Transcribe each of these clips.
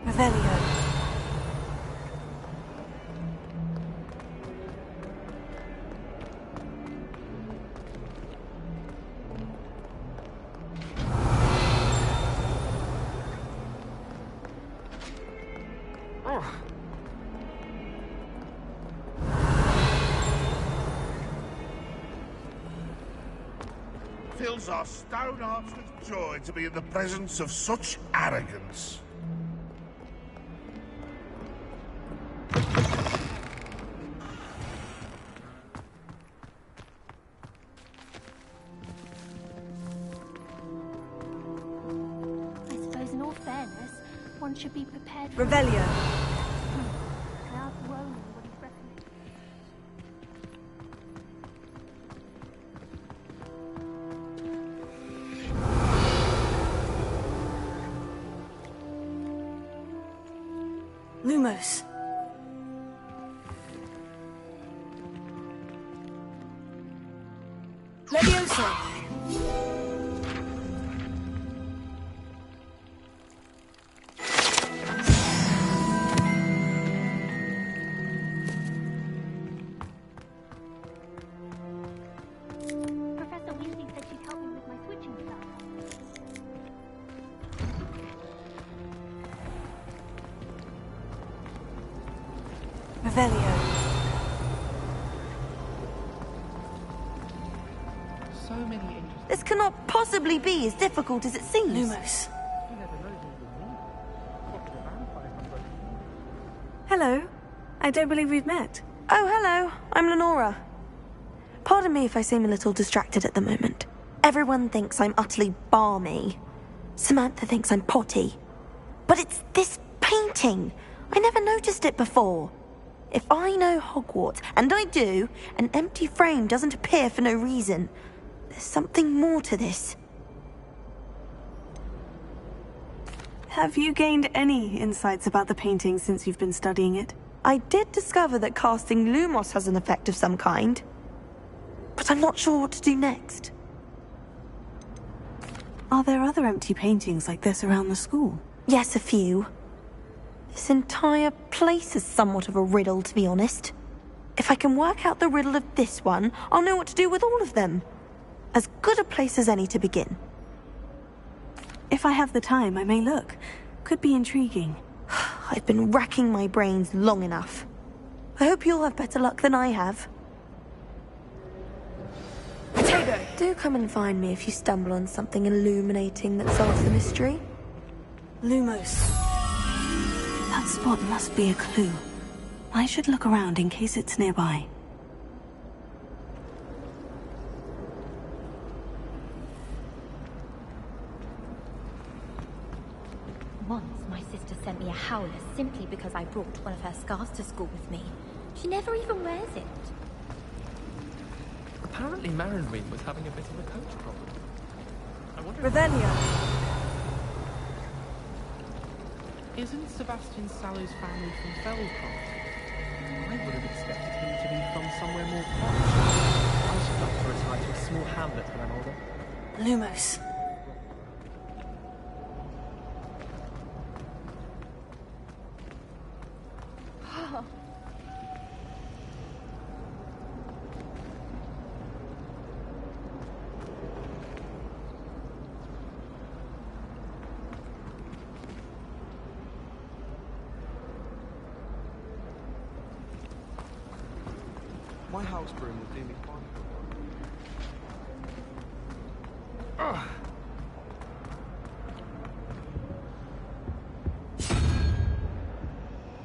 Revelio. Fills our stone hearts with joy to be in the presence of such arrogance. I suppose in all fairness, one should be prepared for... Revelio. Cloud rolling what he's recommending. Lumos. Levioso. Professor Weasley said she'd help me with my switching stuff. Revelio. So many interesting... This cannot possibly be as difficult as it seems. Lumos. You never know who you'll meet. What could a vampire number? Hello. I don't believe we've met. Oh, hello. I'm Lenora. Pardon me if I seem a little distracted at the moment. Everyone thinks I'm utterly balmy. Samantha thinks I'm potty. But it's this painting. I never noticed it before. If I know Hogwarts, and I do, an empty frame doesn't appear for no reason. There's something more to this. Have you gained any insights about the painting since you've been studying it? I did discover that casting Lumos has an effect of some kind. But I'm not sure what to do next. Are there other empty paintings like this around the school? Yes, a few. This entire place is somewhat of a riddle, to be honest. If I can work out the riddle of this one, I'll know what to do with all of them. As good a place as any to begin. If I have the time, I may look. Could be intriguing. I've been racking my brains long enough. I hope you'll have better luck than I have. Potato! Do come and find me if you stumble on something illuminating that solves the mystery. Lumos. That spot must be a clue. I should look around in case it's nearby. Once, my sister sent me a howler simply because I brought one of her scarves to school with me. She never even wears it. Apparently Marinween was having a bit of a coach problem. I wonder... Revelio. Isn't Sebastian Sallow's family from Felcroft? I would have expected him to be from somewhere more posh. I should love to retire to a small hamlet when I'm older. Lumos. My house broom will do me fine.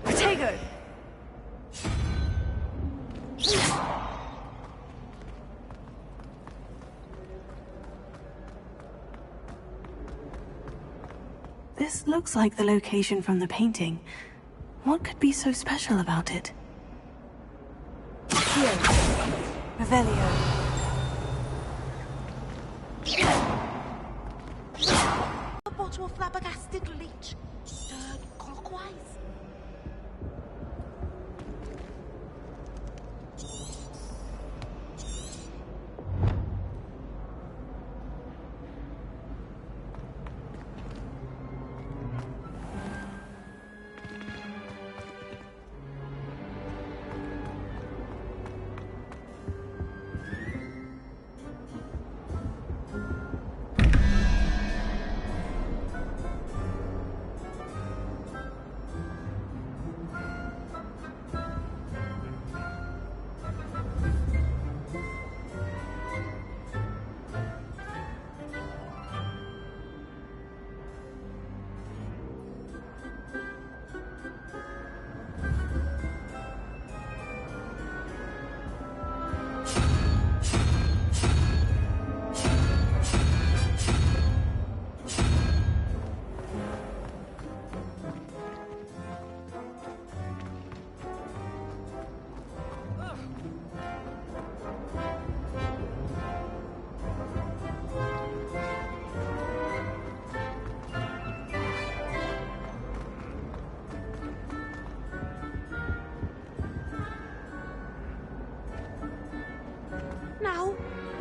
Potato! This looks like the location from the painting. What could be so special about it? Here. Revelio. A bottle of flabbergasted leech. Stirred clockwise.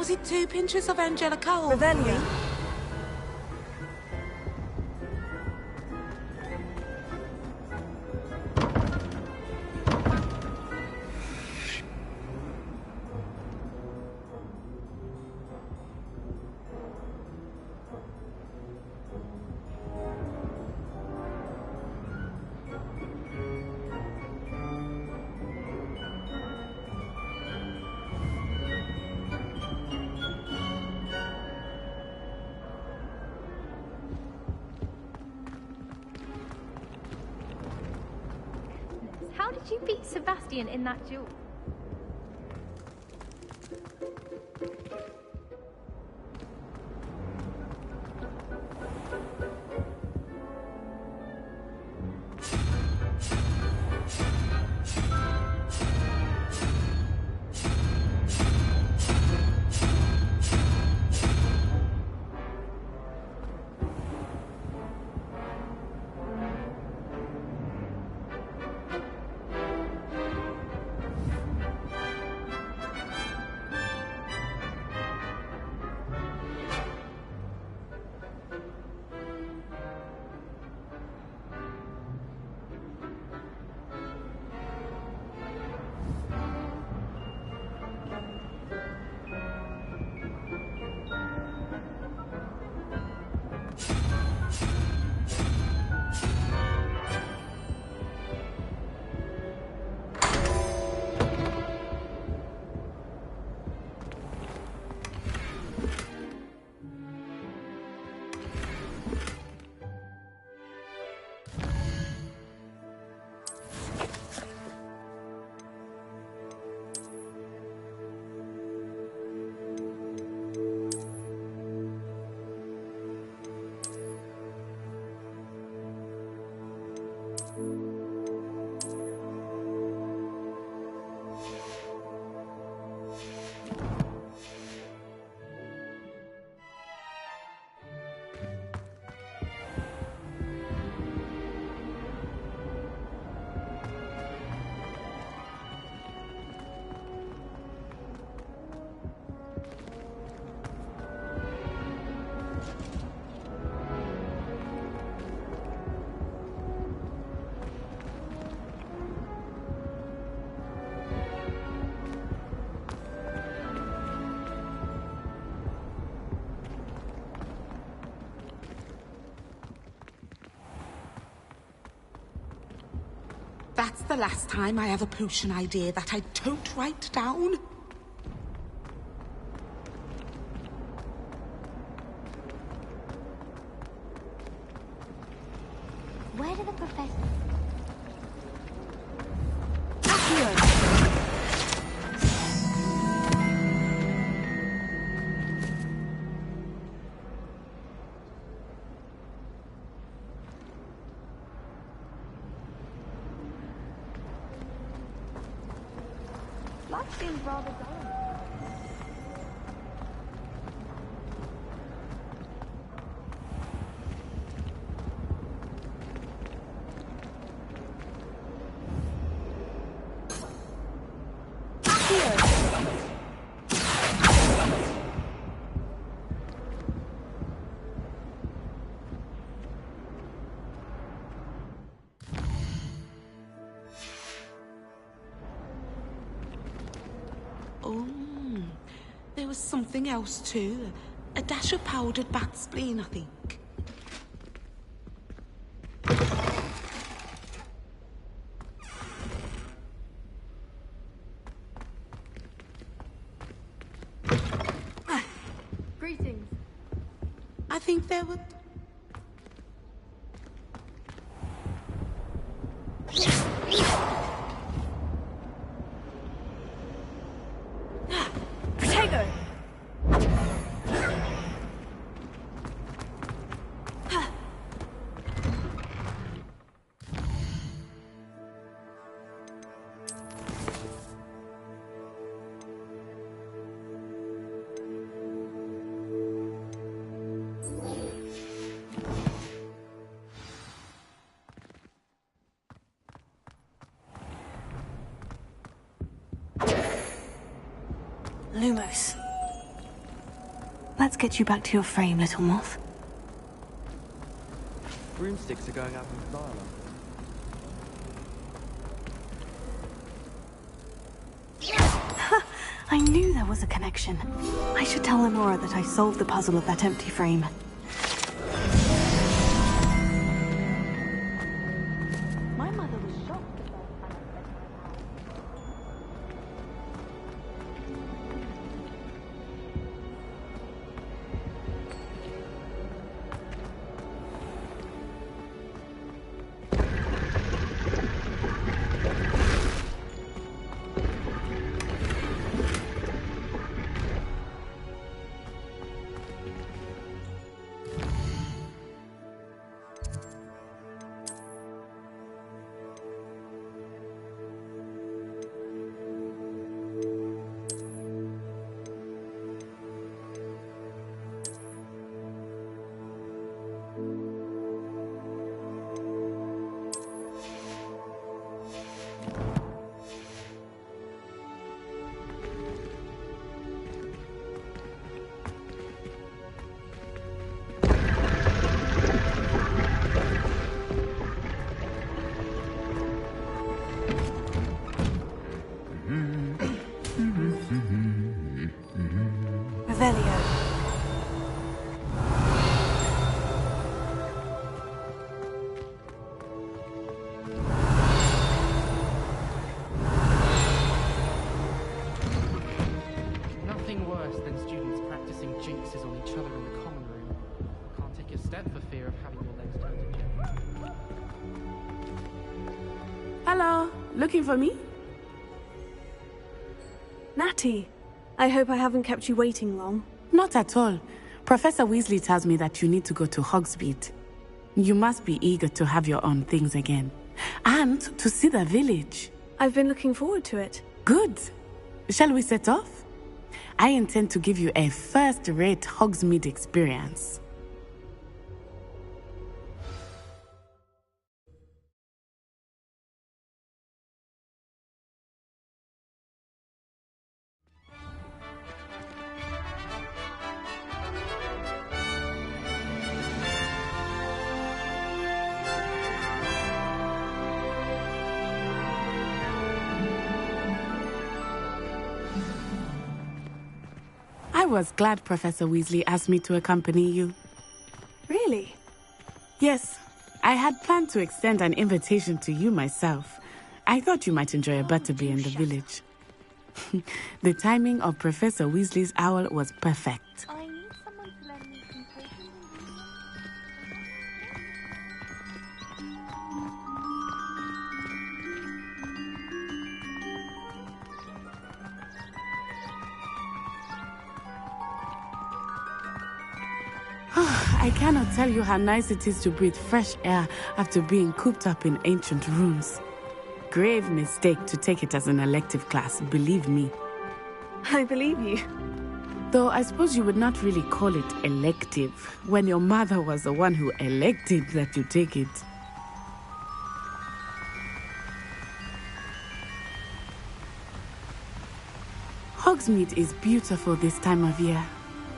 Was it 2 pinches of Angelica or Revelio. 3? How did you beat Sebastian in that duel? That's the last time I have a potion idea that I don't write down. Where did the professor... Life seems rather dull. Oh, there was something else too. A dash of powdered bat spleen, I think. Greetings. I think there were... Protego! Lumos. Let's get you back to your frame, little moth. Broomsticks are going up in style. I knew there was a connection. I should tell Lenora that I solved the puzzle of that empty frame. My mother was shocked the first time I spent my house. Revelio. Nothing worse than students practicing jinxes on each other in the common room. Can't take a step for fear of having your legs turned to jelly. Hello, looking for me? Natty, I hope I haven't kept you waiting long. Not at all. Professor Weasley tells me that you need to go to Hogsmeade. You must be eager to have your own things again. And to see the village. I've been looking forward to it. Good. Shall we set off? I intend to give you a first-rate Hogsmeade experience. I was glad Professor Weasley asked me to accompany you. Really? Yes, I had planned to extend an invitation to you myself. I thought you might enjoy a butterbeer in the village. The timing of Professor Weasley's owl was perfect. I need someone to lend me some potions. I cannot tell you how nice it is to breathe fresh air after being cooped up in ancient rooms. Grave mistake to take it as an elective class, believe me. I believe you. Though I suppose you would not really call it elective when your mother was the one who elected that you take it. Hogsmeade is beautiful this time of year.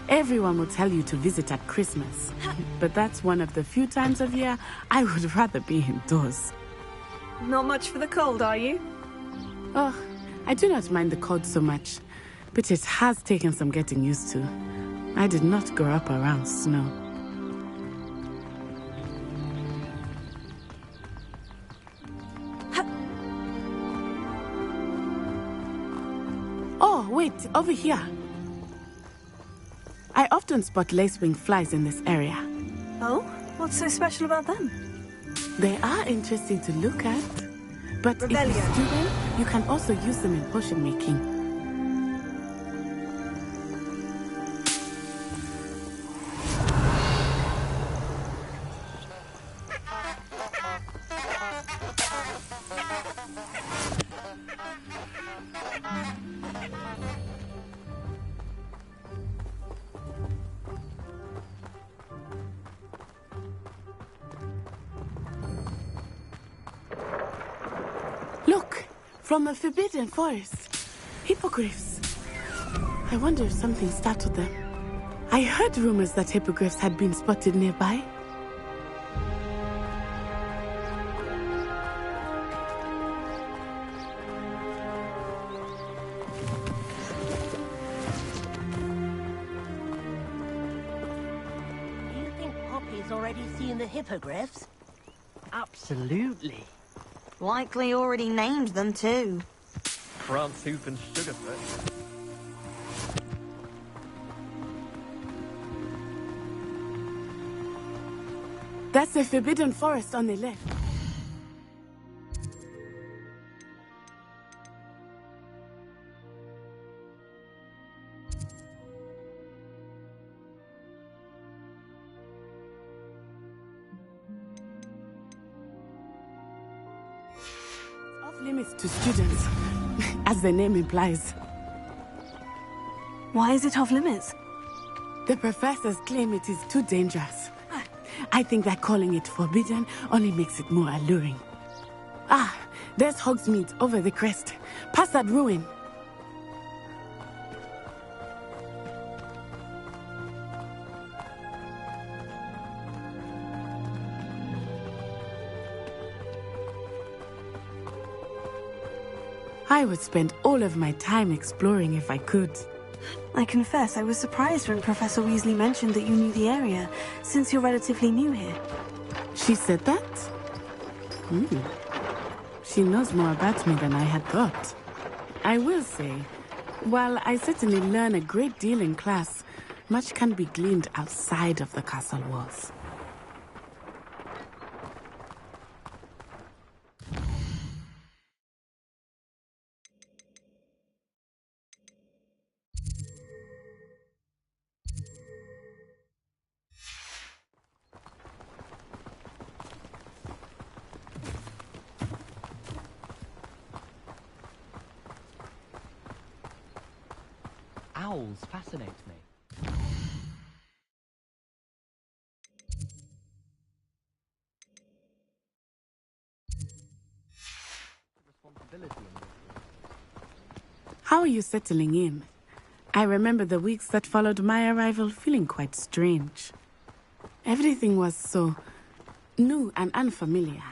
Everyone will tell you to visit at Christmas, but that's one of the few times of year I would rather be indoors. Not much for the cold, are you? Oh, I do not mind the cold so much, but it has taken some getting used to. I did not grow up around snow. Oh, wait, over here. I often spot lacewing flies in this area. Oh? What's so special about them? They are interesting to look at, but if you Revelio. stew them, you can also use them in potion making. Look, from the Forbidden Forest. Hippogriffs. I wonder if something startled them. I heard rumors that hippogriffs had been spotted nearby. You think Poppy's already seen the hippogriffs? Absolutely. Likely already named them too. France Hoof and Sugarfoot. That's the Forbidden Forest on the left. Off limits to students, as the name implies. Why is it off limits? The professors claim it is too dangerous. I think that calling it forbidden only makes it more alluring. Ah, there's Hogsmeade over the crest. Past that ruin. I would spend all of my time exploring if I could. I confess I was surprised when Professor Weasley mentioned that you knew the area, since you're relatively new here. She said that? She knows more about me than I had thought. I will say, while I certainly learn a great deal in class, much can be gleaned outside of the castle walls. Owls fascinate me. Responsibility in this. How are you settling in? I remember the weeks that followed my arrival feeling quite strange. Everything was so new and unfamiliar.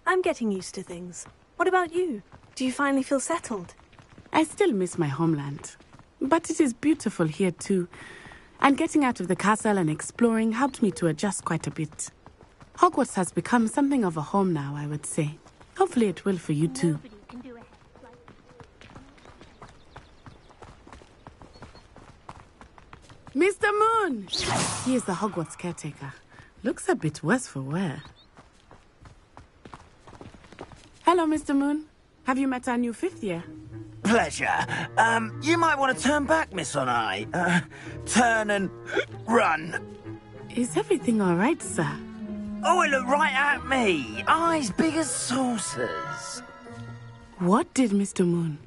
I'm getting used to things. What about you? Do you finally feel settled? I still miss my homeland. But it is beautiful here too. And getting out of the castle and exploring helped me to adjust quite a bit. Hogwarts has become something of a home now, I would say. Hopefully it will for you too. Mr. Moon! He is the Hogwarts caretaker. Looks a bit worse for wear. Hello, Mr. Moon. Have you met our new fifth year? Pleasure. You might want to turn back, Miss Onai. Turn and run. Is everything all right, sir? Oh, it looked right at me. Eyes big as saucers. What did Mr. Moon?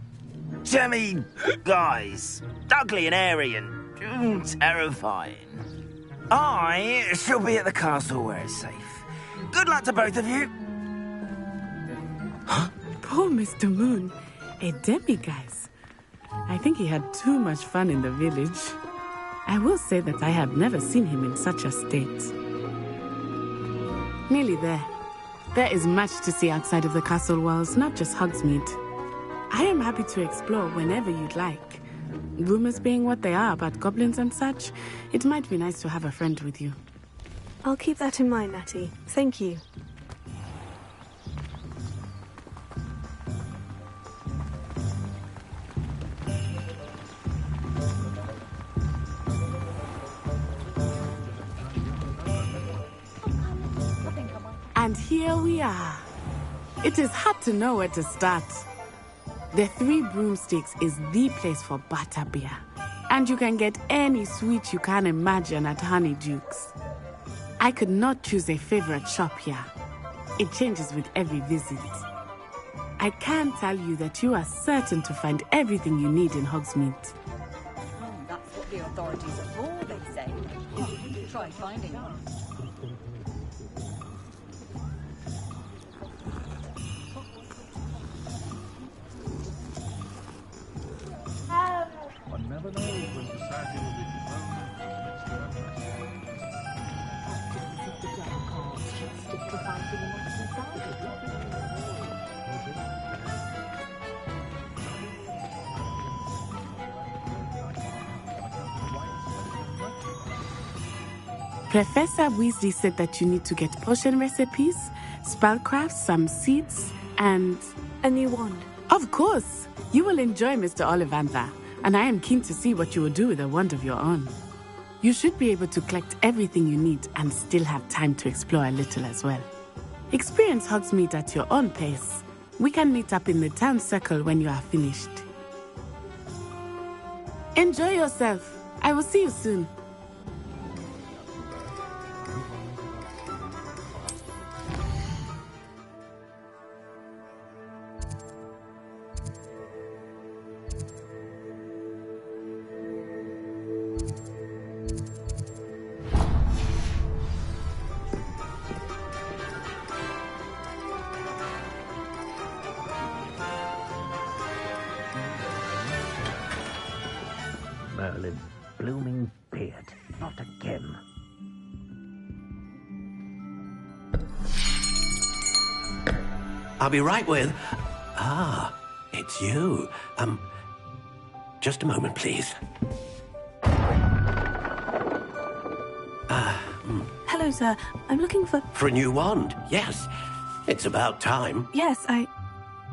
Jemmy, guys. Ugly and airy and terrifying. I shall be at the castle where it's safe. Good luck to both of you. Huh? Poor Mr. Moon. A demiguise. I think he had too much fun in the village. I will say that I have never seen him in such a state. Nearly there. There is much to see outside of the castle walls, not just Hogsmeade. I am happy to explore whenever you'd like. Rumors being what they are about goblins and such, it might be nice to have a friend with you. I'll keep that in mind, Natty. Thank you. And here we are. It is hard to know where to start. The Three Broomsticks is the place for butterbeer. And you can get any sweet you can imagine at Honeyduke's. I could not choose a favorite shop here. It changes with every visit. I can tell you that you are certain to find everything you need in Hogsmeade. That's what the authorities are for, they say. Try finding one. One never knows when society will be thrown Professor Weasley said that you need to get potion recipes, spellcraft, some seeds, and... a new wand. Of course! You will enjoy Mr. Ollivander, and I am keen to see what you will do with a wand of your own. You should be able to collect everything you need and still have time to explore a little as well. Experience Hogsmeade at your own pace. We can meet up in the town circle when you are finished. Enjoy yourself. I will see you soon. Merlin's blooming beard. Not again. I'll be right with... Ah, it's you. Just a moment, please. Hello, sir. I'm looking for... For a new wand, yes. It's about time. Yes,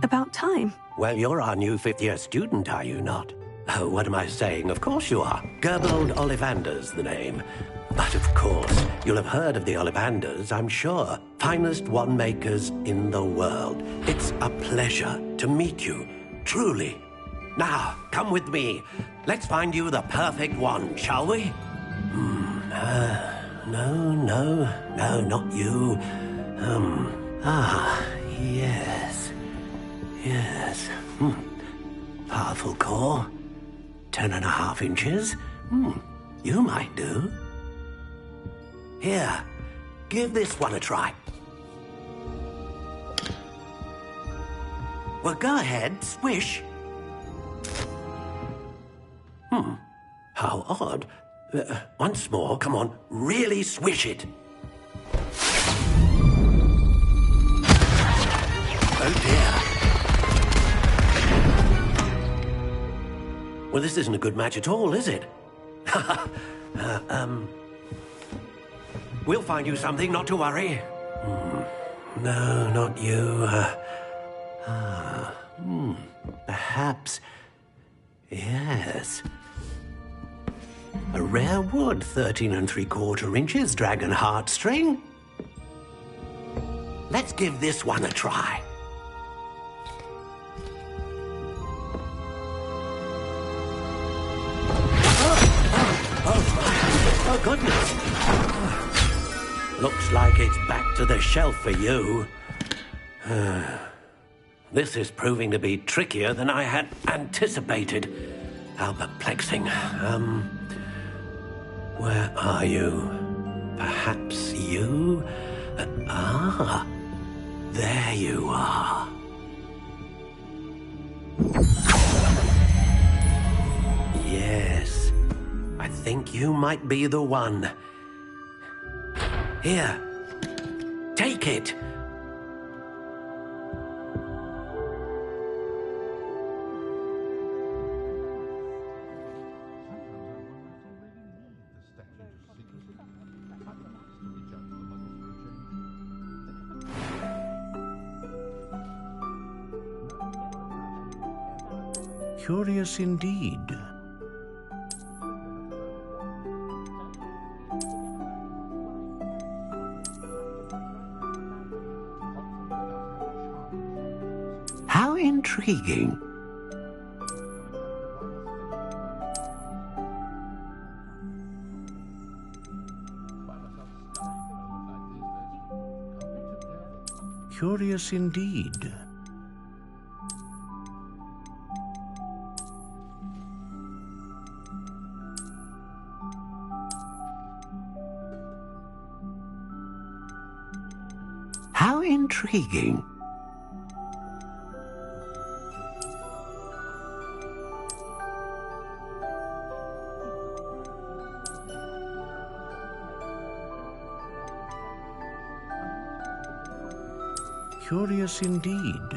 about time. Well, you're our new fifth-year student, are you not? Oh, what am I saying? Of course you are. Gerbold Ollivander's the name. But of course, you'll have heard of the Ollivanders, I'm sure. Finest wand makers in the world. It's a pleasure to meet you, truly. Now, come with me. Let's find you the perfect wand, shall we? No, not you. Yes. Powerful core. 10.5 inches. You might do. Here, give this one a try. Well, go ahead, swish. How odd. Once more, come on, really swish it. Oh dear. Well, this isn't a good match at all, is it? We'll find you something, not to worry. No, not you. Perhaps... Yes. A rare wood, 13 3/4 inches, dragon heartstring. Let's give this one a try. Oh, goodness. Looks like it's back to the shelf for you. This is proving to be trickier than I had anticipated. How perplexing. Where are you? Perhaps you? There you are. Yes, I think you might be the one. Here, take it. Curious indeed. How intriguing. Curious indeed. How intriguing. Curious indeed.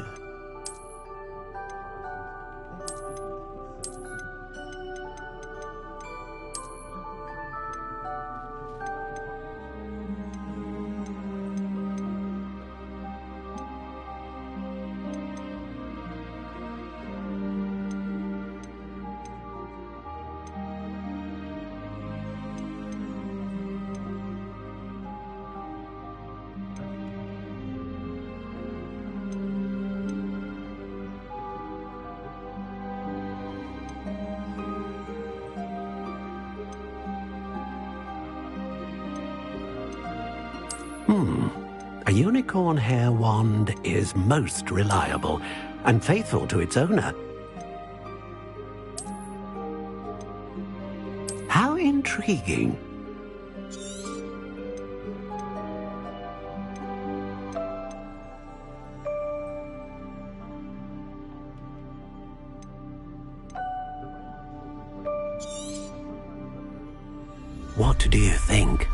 unicorn hair wand is most reliable and faithful to its owner. How intriguing. What do you think?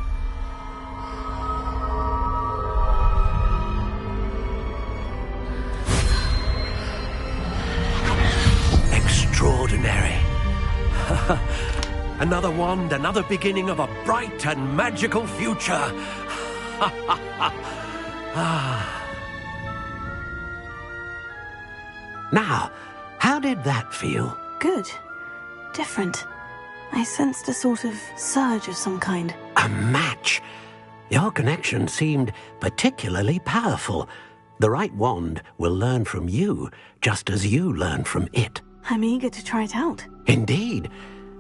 Extraordinary. Another wand, another beginning of a bright and magical future. Now, how did that feel? Good. Different. I sensed a sort of surge of some kind. A match. Your connection seemed particularly powerful. The right wand will learn from you, just as you learn from it. I'm eager to try it out. Indeed.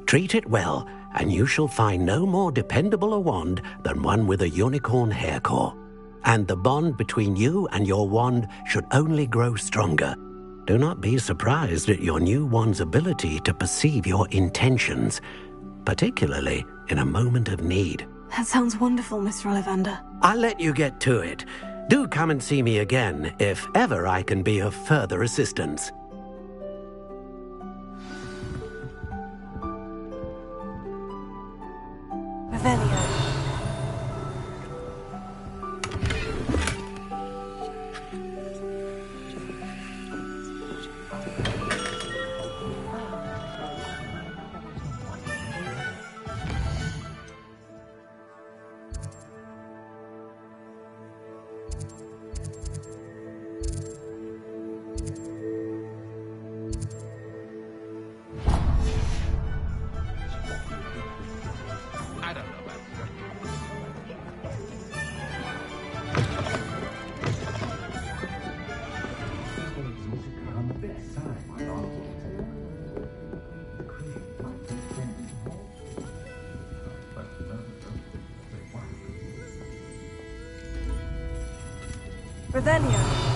Treat it well, and you shall find no more dependable a wand than one with a unicorn hair core. And the bond between you and your wand should only grow stronger. Do not be surprised at your new wand's ability to perceive your intentions, particularly in a moment of need. That sounds wonderful, Mr. Ollivander. I'll let you get to it. Do come and see me again if ever I can be of further assistance. Revelio. Revelio.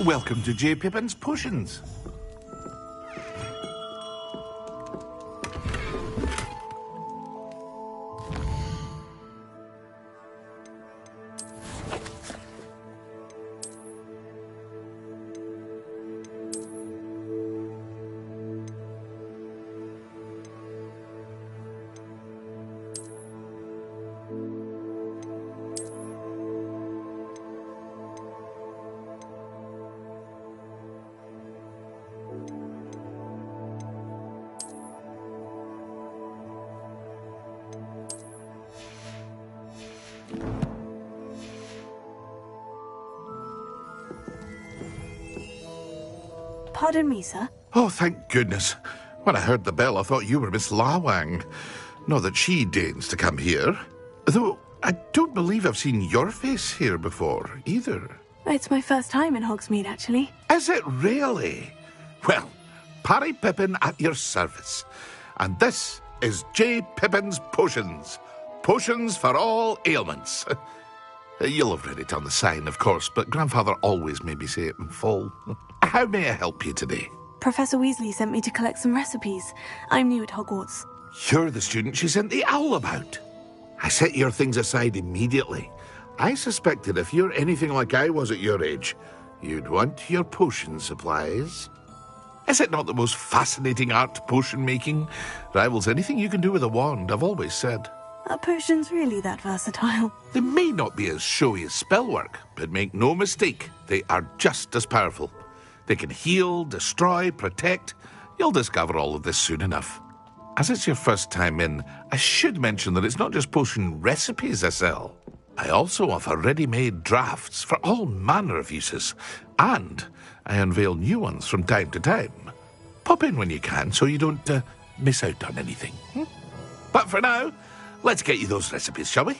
Welcome to J. Pippin's Potions. Pardon me, sir. Oh, thank goodness. When I heard the bell, I thought you were Miss Lawang. Not that she deigns to come here. Though, I don't believe I've seen your face here before, either. It's my first time in Hogsmeade, actually. Is it really? Well, Parry Pippin at your service. And this is J. Pippin's Potions. Potions for all ailments. You'll have read it on the sign, of course, but Grandfather always made me say it in full. How may I help you today? Professor Weasley sent me to collect some recipes. I'm new at Hogwarts. You're the student she sent the owl about. I set your things aside immediately. I suspected if you're anything like I was at your age, you'd want your potion supplies. Is it not the most fascinating art, potion making? Rivals anything you can do with a wand, I've always said. Are potions really that versatile? They may not be as showy as spellwork, but make no mistake, they are just as powerful. They can heal, destroy, protect. You'll discover all of this soon enough. As it's your first time in, I should mention that it's not just potion recipes I sell. I also offer ready-made drafts for all manner of uses, and I unveil new ones from time to time. Pop in when you can so you don't miss out on anything. But for now, let's get you those recipes, shall we?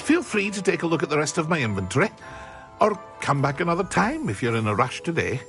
Feel free to take a look at the rest of my inventory, or come back another time if you're in a rush today.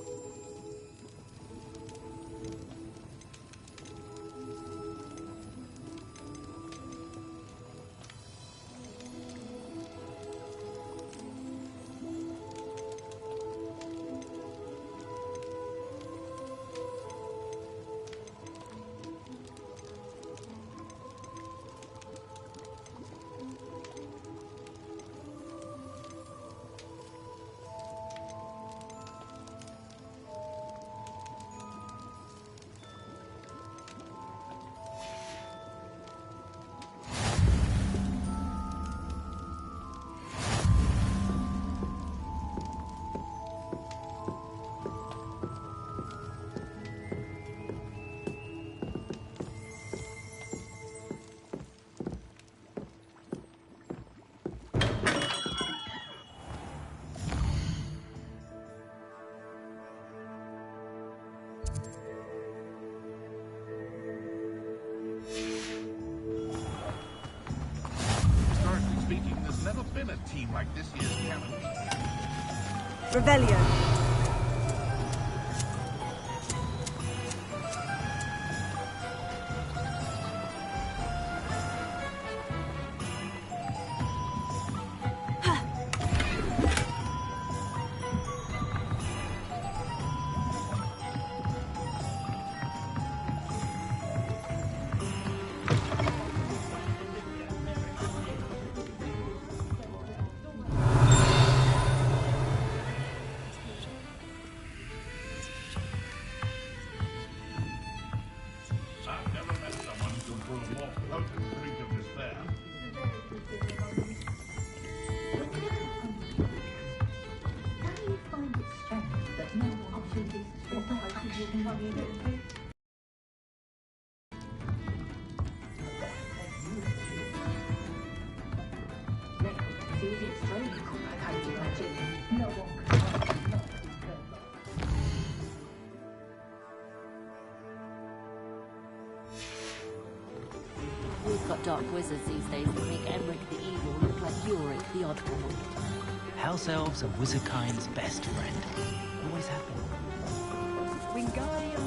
Been a team like this year's canon. Revelio. got dark wizards these days that make Emric the evil look like Yorick the oddball. House elves are wizardkind's best friend. Always have been. Wingardium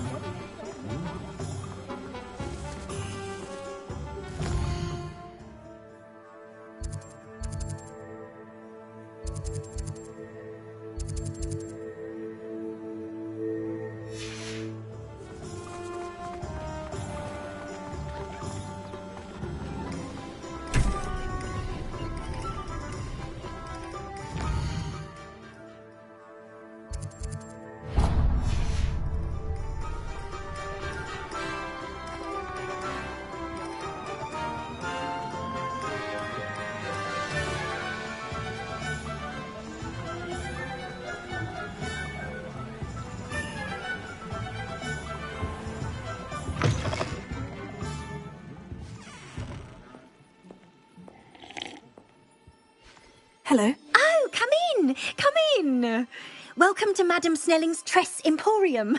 Hello. Oh, come in! Come in! Welcome to Madame Snelling's Tress Emporium.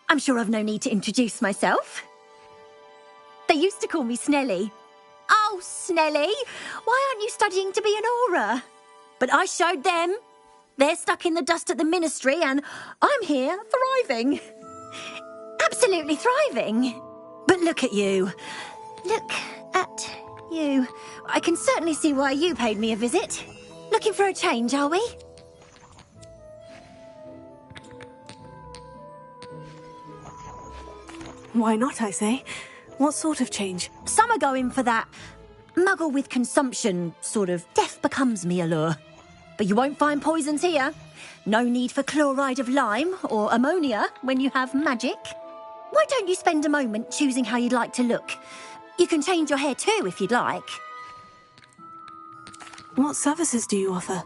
I'm sure I've no need to introduce myself. They used to call me Snelly. Oh, Snelly, why aren't you studying to be an aura? But I showed them. They're stuck in the dust at the ministry and I'm here thriving. Absolutely thriving. But look at you. Look at you. I can certainly see why you paid me a visit. Looking for a change, are we? Why not, I say? What sort of change? Some are going for that muggle with consumption, sort of death becomes me allure. But you won't find poisons here. No need for chloride of lime or ammonia when you have magic. Why don't you spend a moment choosing how you'd like to look? You can change your hair too if you'd like. What services do you offer?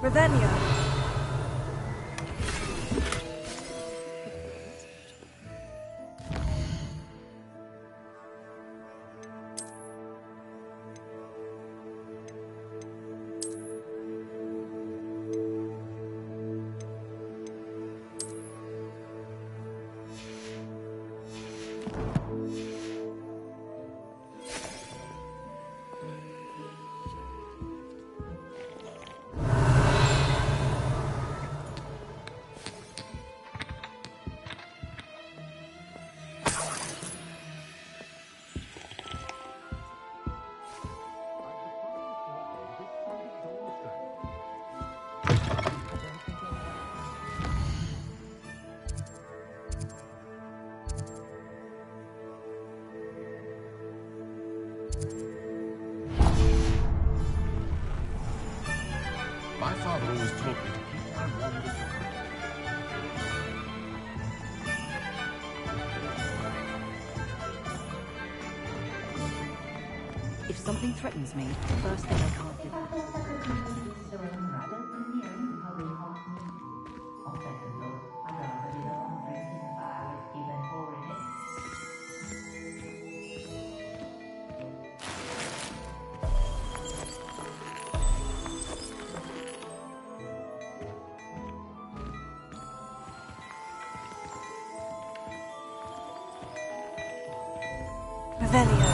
Ravenna. always taught me to keep my word. If something threatens me, the first thing I can't do. Revelio.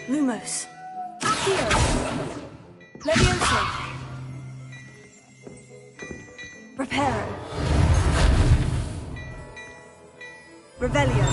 Lumos. Accio. Levioso. Reparo. Revelio.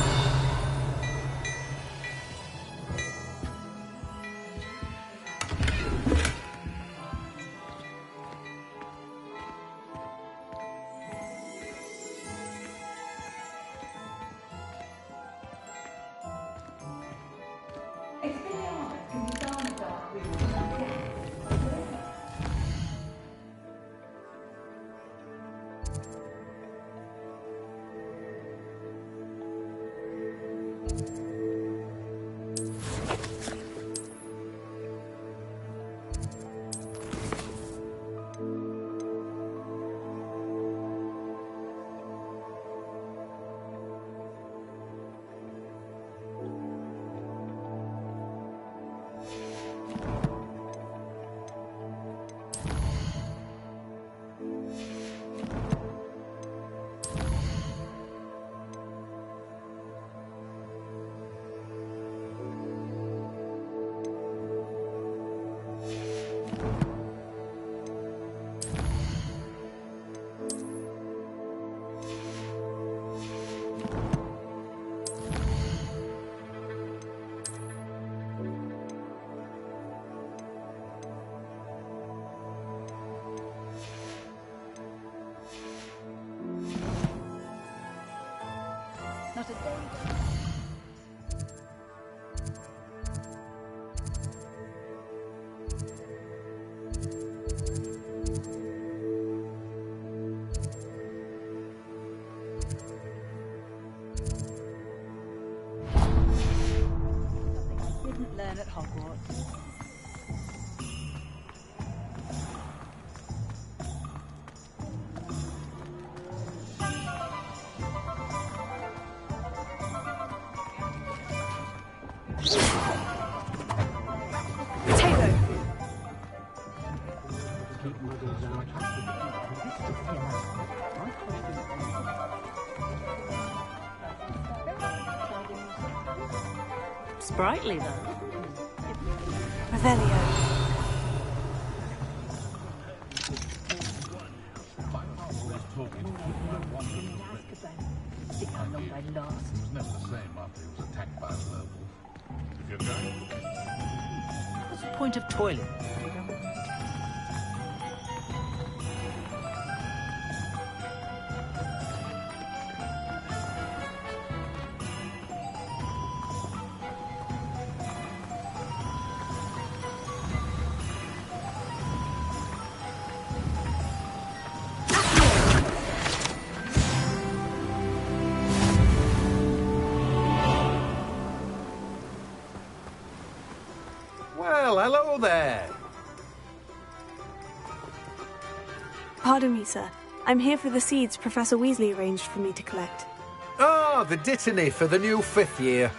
Not a day. Didn't learn at Hogwarts. Sprightly, though. Revelio. He was never the same after he was attacked by a werewolf. If you're going... What's the point of toilet? Well, hello there. Pardon me, sir. I'm here for the seeds Professor Weasley arranged for me to collect. Ah, the dittany for the new 5th year.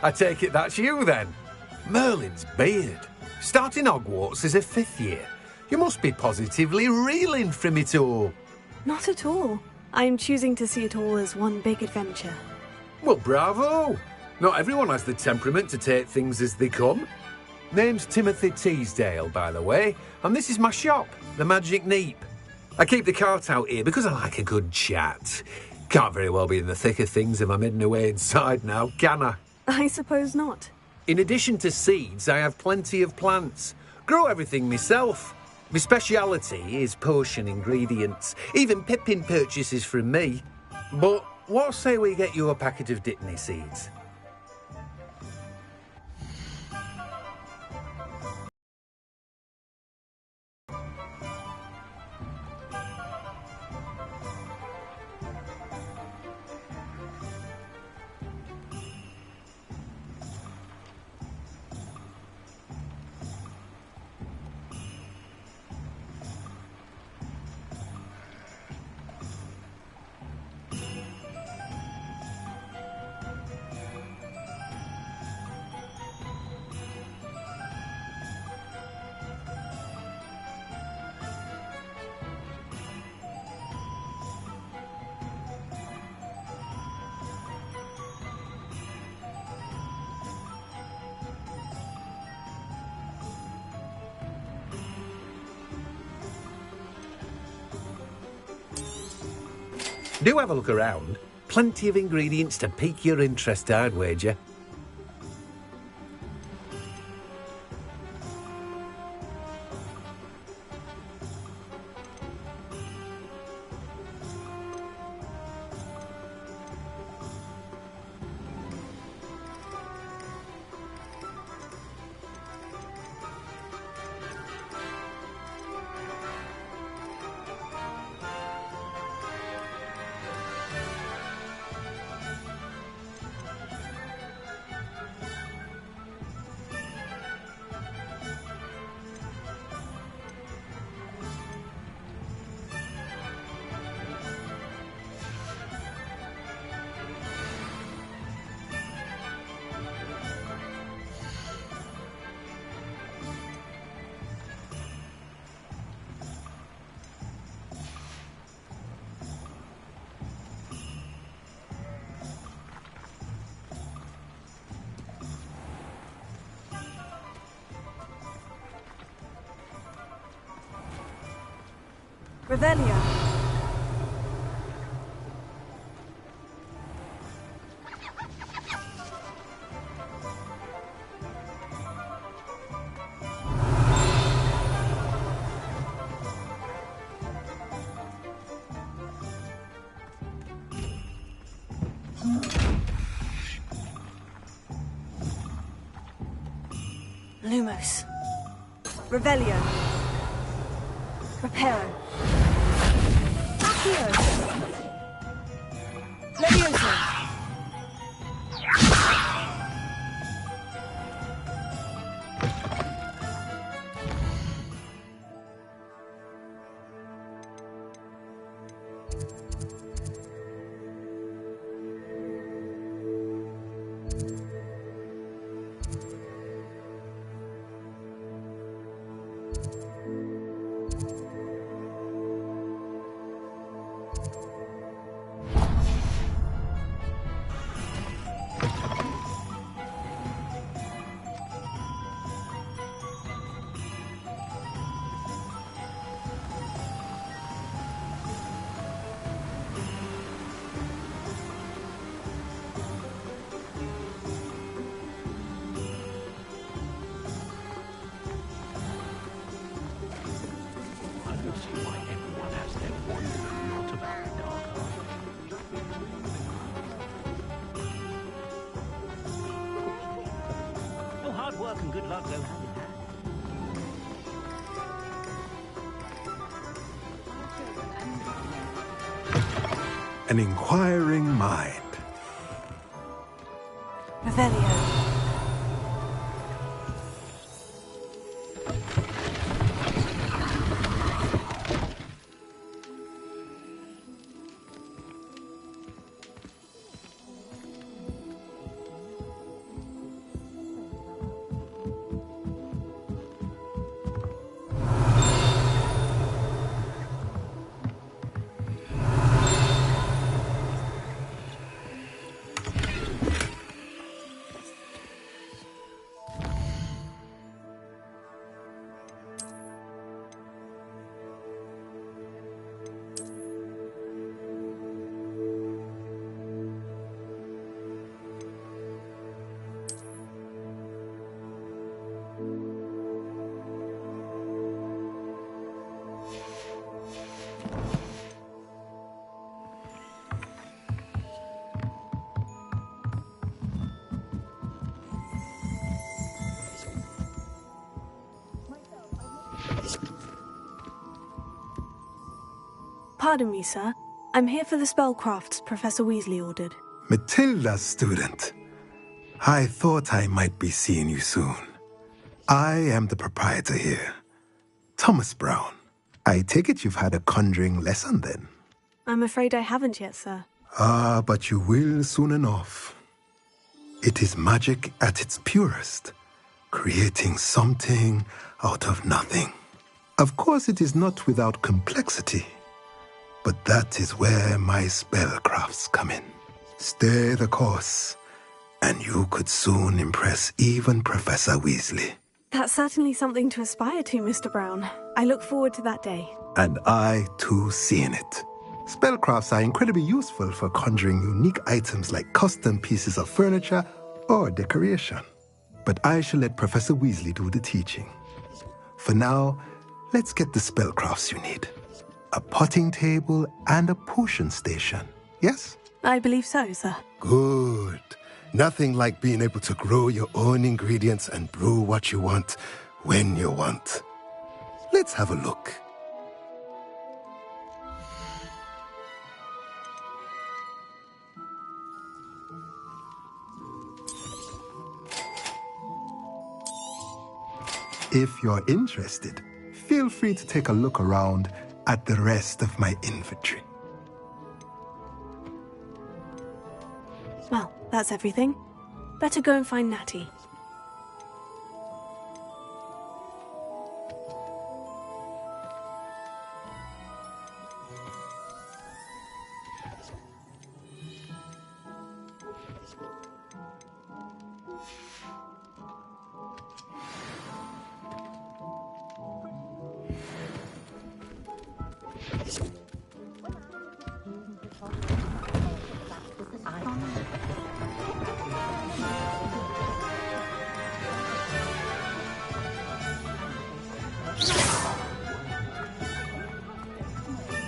I take it that's you, then. Merlin's beard. Starting Hogwarts as a 5th year. You must be positively reeling from it all. Not at all. I'm choosing to see it all as one big adventure. Well, bravo. Not everyone has the temperament to take things as they come. Name's Timothy Teasdale, by the way, and this is my shop, the Magic Neep. I keep the cart out here because I like a good chat. Can't very well be in the thick of things if I'm hidden away inside now, can I? I suppose not. In addition to seeds, I have plenty of plants. Grow everything myself. My speciality is potion ingredients. Even Pippin purchases from me. But what say we get you a packet of Dittany seeds? Do have a look around. Plenty of ingredients to pique your interest, I'd wager. Revelio. Lumos. Revelio. Reparo. Accio. Levioso. Work and good luck go hand in hand. An inquiring mind. Revelio. Pardon me, sir. I'm here for the spellcrafts Professor Weasley ordered. Matilda's student. I thought I might be seeing you soon. I am the proprietor here, Thomas Brown. I take it you've had a conjuring lesson then? I'm afraid I haven't yet, sir. Ah, but you will soon enough. It is magic at its purest, creating something out of nothing. Of course, it is not without complexity, but that is where my spellcrafts come in. Stay the course, and you could soon impress even Professor Weasley. That's certainly something to aspire to, Mr. Brown. I look forward to that day. And I, too, seeing it. Spellcrafts are incredibly useful for conjuring unique items like custom pieces of furniture or decoration. But I shall let Professor Weasley do the teaching. For now, let's get the spellcrafts you need. A potting table and a potion station, yes? I believe so, sir. Good. Nothing like being able to grow your own ingredients and brew what you want when you want. Let's have a look. If you're interested, feel free to take a look around at the rest of my inventory. Well, that's everything. Better go and find Natty.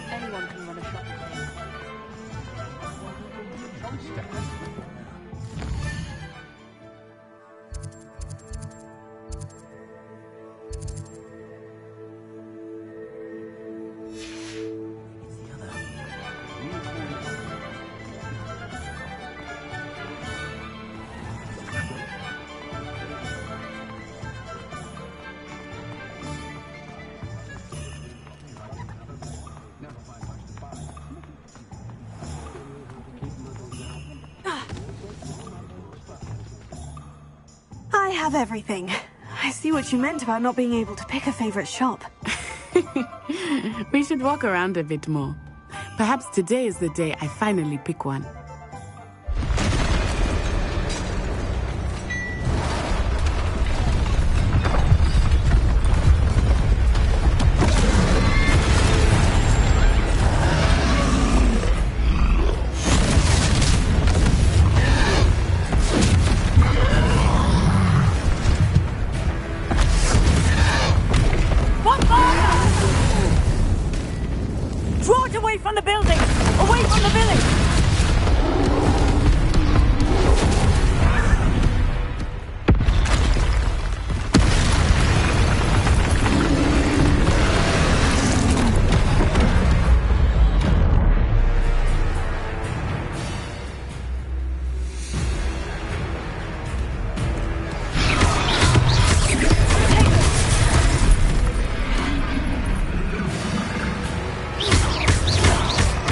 Anyone can run a shop. I have everything. I see what you meant about not being able to pick a favorite shop. We should walk around a bit more. Perhaps today is the day I finally pick one. Draw it away from the building! Away from the village!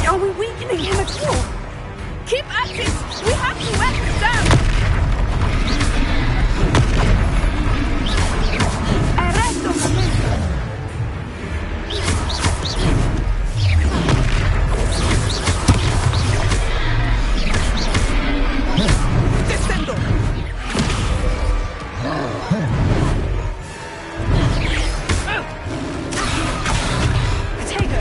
Are we weakening him at all? Keep at it! We have to wear him down! Potato!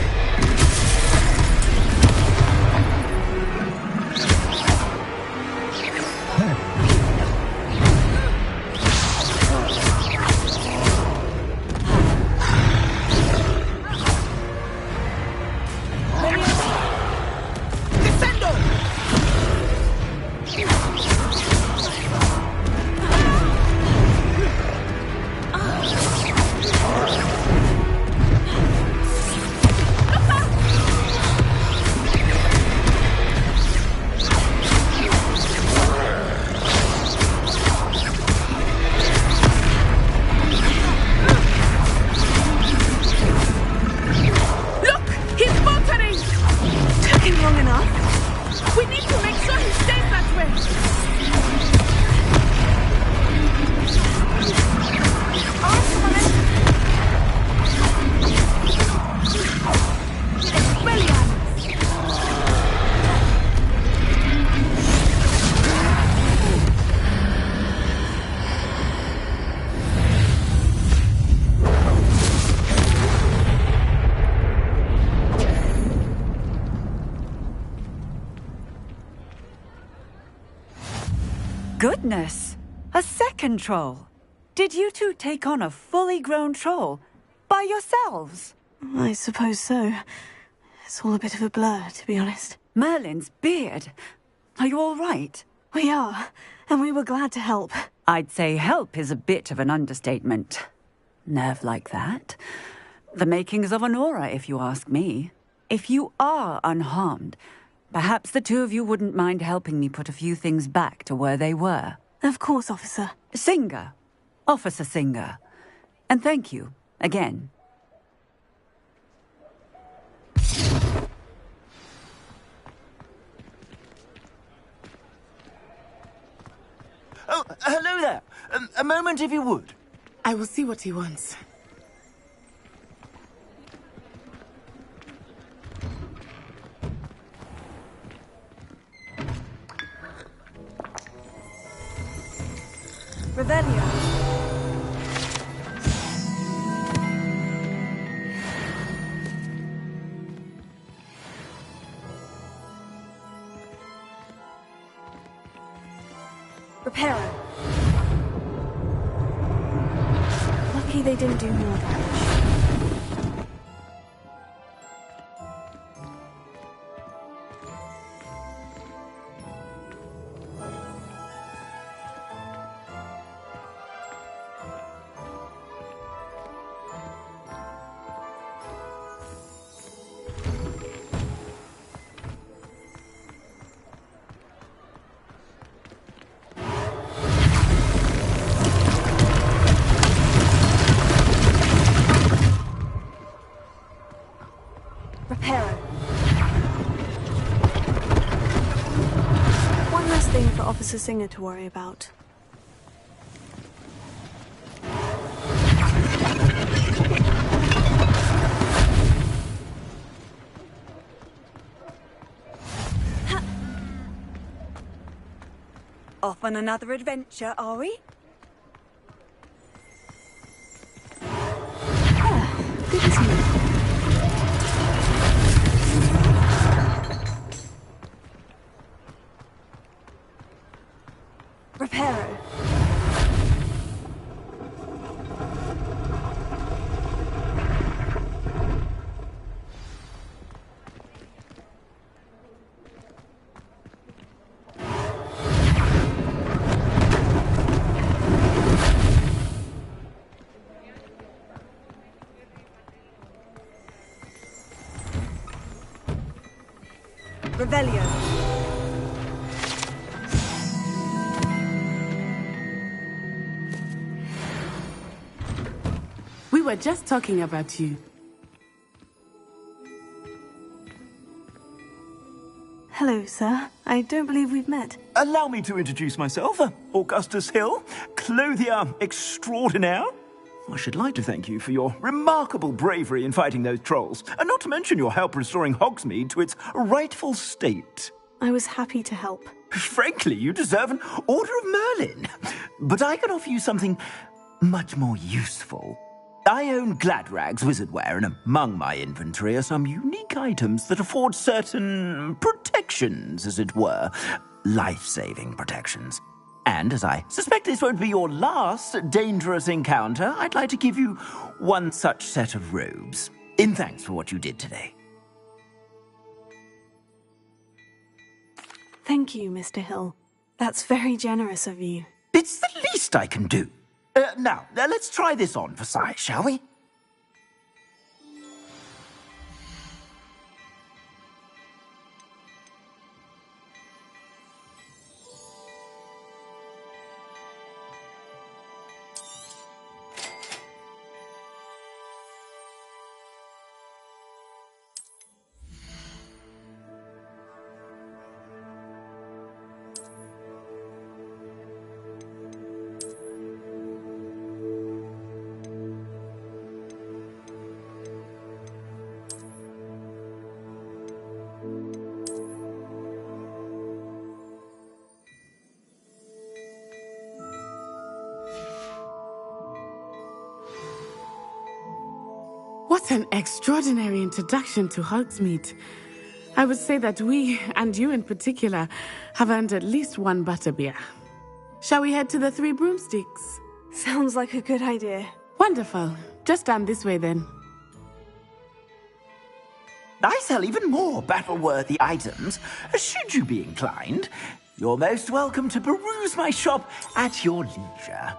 Goodness! A second troll! Did you two take on a fully grown troll? By yourselves? I suppose so. It's all a bit of a blur, to be honest. Merlin's beard. Are you all right? We are, and we were glad to help. I'd say help is a bit of an understatement. Nerve like that. The makings of an aura, if you ask me. If you are unharmed, perhaps the two of you wouldn't mind helping me put a few things back to where they were. Of course, officer. Singer. Officer Singer. And thank you, again. Oh, hello there. A moment, if you would. I will see what he wants. Revelio. Reparo. Lucky they didn't do more damage. One less thing for Officer Singer to worry about. Off on another adventure, are we? Good as new. Reparo. Revelio. We were just talking about you. Hello, sir. I don't believe we've met. Allow me to introduce myself, Augustus Hill, clothier extraordinaire. I should like to thank you for your remarkable bravery in fighting those trolls, and not to mention your help restoring Hogsmeade to its rightful state. I was happy to help. Frankly, you deserve an Order of Merlin. But I can offer you something much more useful. I own Gladrag's wizardware, and among my inventory are some unique items that afford certain protections, as it were. Life-saving protections. And as I suspect this won't be your last dangerous encounter, I'd like to give you one such set of robes, in thanks for what you did today. Thank you, Mr. Hill. That's very generous of you. It's the least I can do. Now, let's try this on for size, shall we? What an extraordinary introduction to Hogsmeade. I would say that we, and you in particular, have earned at least one butterbeer. Shall we head to the Three Broomsticks? Sounds like a good idea. Wonderful. Just down this way then. I sell even more battle-worthy items, should you be inclined. You're most welcome to peruse my shop at your leisure.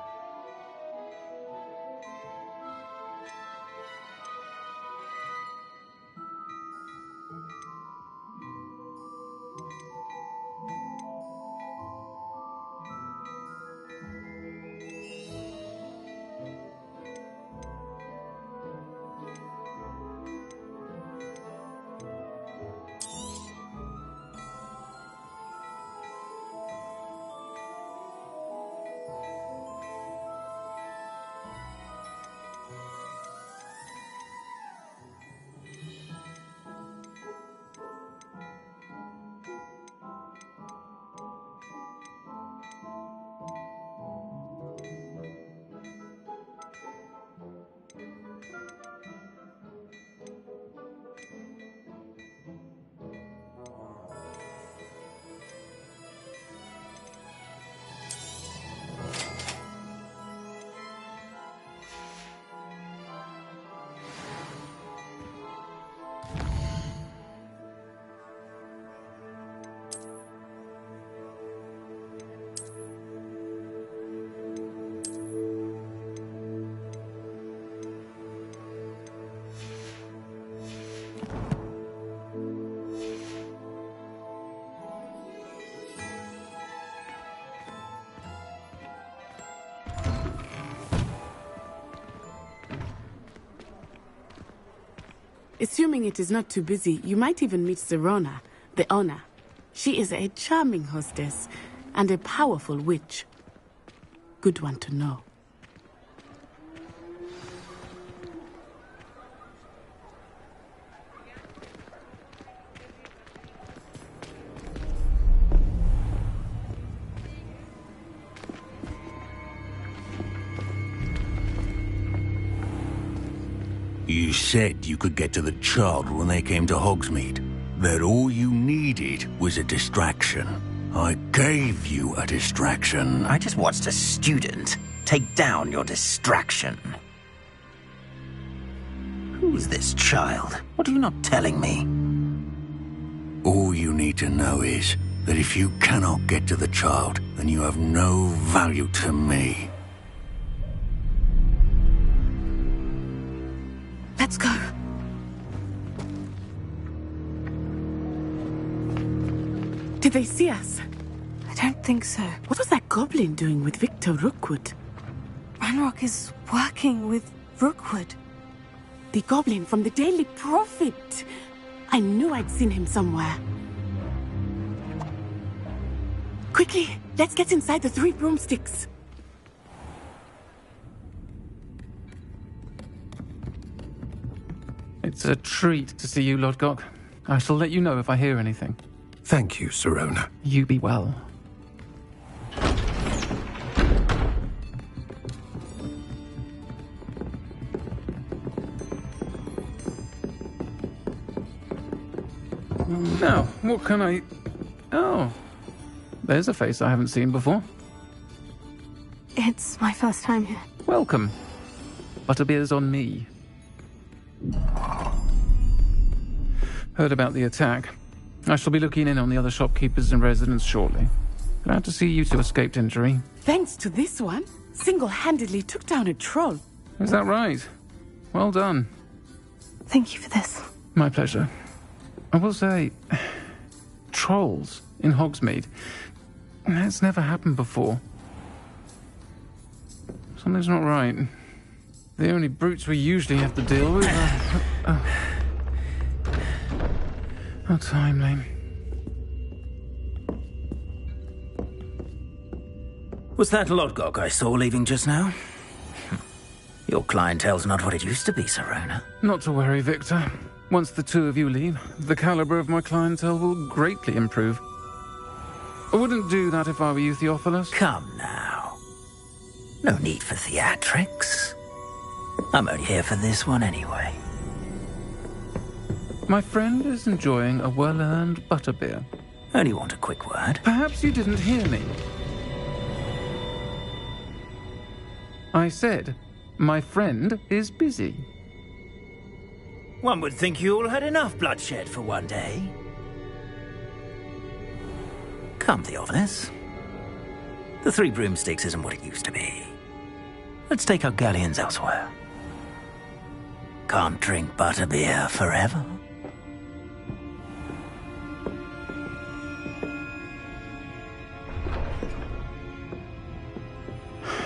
Assuming it is not too busy, you might even meet Sirona, the owner. She is a charming hostess and a powerful witch. Good one to know. You said you could get to the child when they came to Hogsmeade. That all you needed was a distraction. I gave you a distraction. I just watched a student take down your distraction. Who's this child? What are you not telling me? All you need to know is that if you cannot get to the child, then you have no value to me. Let's go. Did they see us? I don't think so. What was that goblin doing with Victor Rookwood? Ranrock is working with Rookwood. The goblin from the Daily Prophet. I knew I'd seen him somewhere. Quickly, let's get inside the Three Broomsticks. It's a treat to see you, Lodgok. I shall let you know if I hear anything. Thank you, Sirona. You be well. Now, what can I... Oh, there's a face I haven't seen before. It's my first time here. Welcome. Butterbeer's on me. Heard about the attack. I shall be looking in on the other shopkeepers and residents shortly. Glad to see you two escaped injury. Thanks to this one, single-handedly took down a troll. Is that right? Well done. Thank you for this. My pleasure. I will say, trolls in Hogsmeade. That's never happened before. Something's not right. The only brutes we usually have to deal with are... How timely. Was that Lodgok I saw leaving just now? Your clientele's not what it used to be, Sirona. Not to worry, Victor. Once the two of you leave, the caliber of my clientele will greatly improve. I wouldn't do that if I were you, Theophilus. Come now. No need for theatrics. I'm only here for this one anyway. My friend is enjoying a well-earned butterbeer. Only want a quick word. Perhaps you didn't hear me. I said, my friend is busy. One would think you all had enough bloodshed for one day. Come, Theophilus. The Three Broomsticks isn't what it used to be. Let's take our galleons elsewhere. Can't drink butterbeer forever.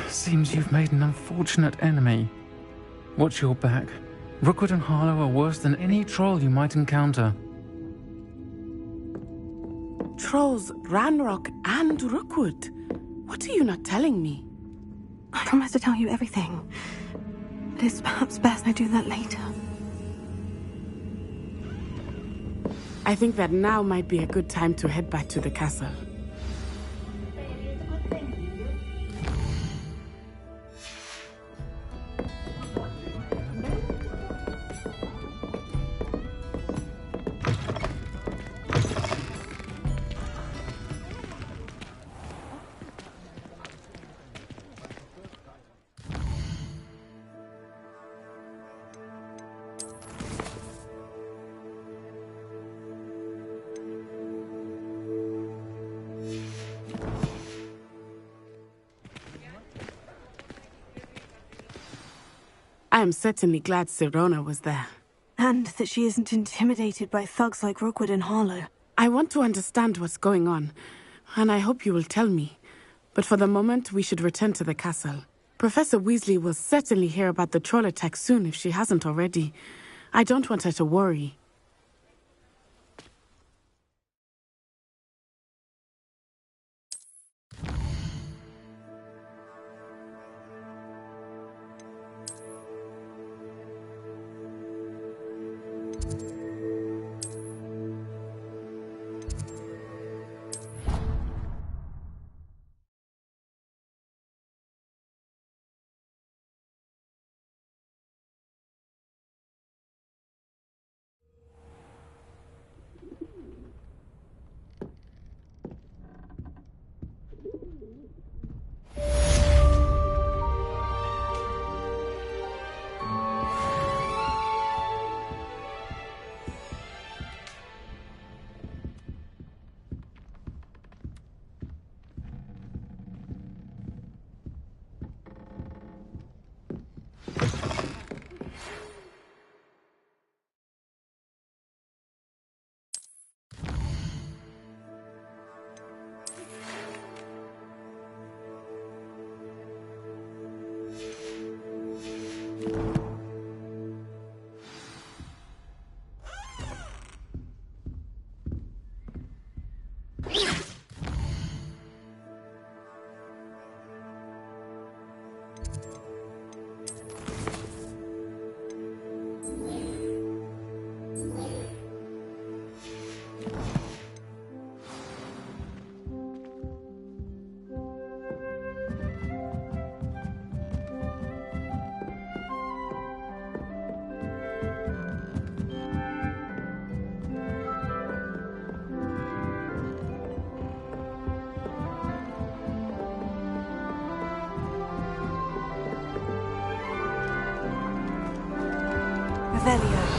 Seems you've made an unfortunate enemy. Watch your back. Rookwood and Harlow are worse than any troll you might encounter. Trolls, Ranrock, and Rookwood. What are you not telling me? I promised to tell you everything. But it's perhaps best I do that later. I think that now might be a good time to head back to the castle. I am certainly glad Sirona was there. And that she isn't intimidated by thugs like Rookwood and Harlow. I want to understand what's going on, and I hope you will tell me. But for the moment, we should return to the castle. Professor Weasley will certainly hear about the troll attack soon if she hasn't already. I don't want her to worry. Revelio.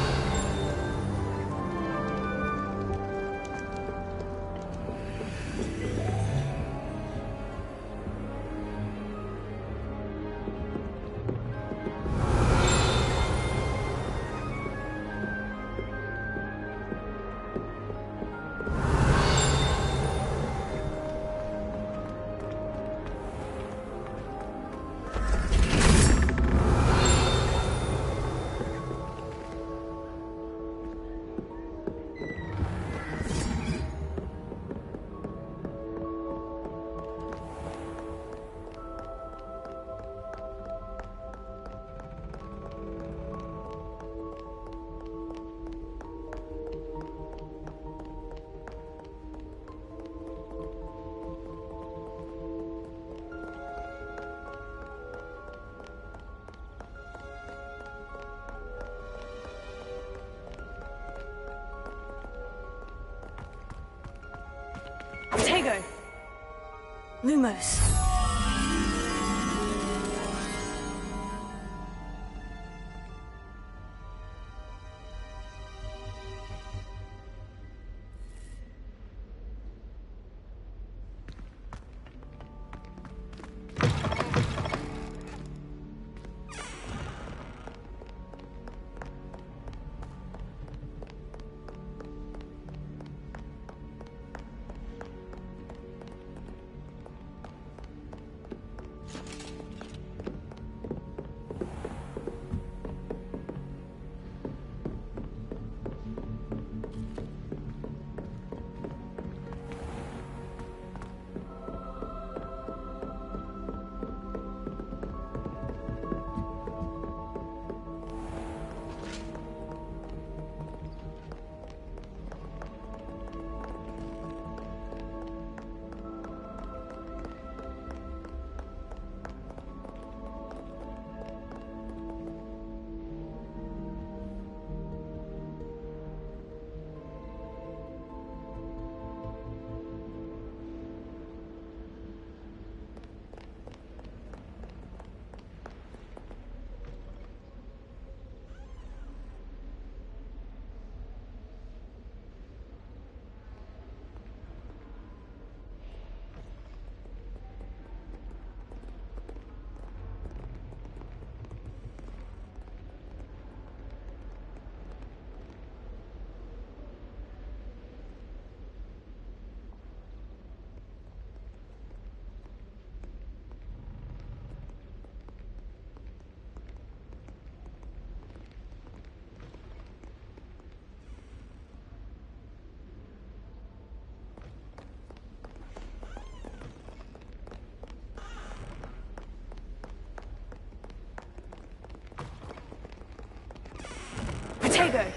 Tego. Lumos. Potato!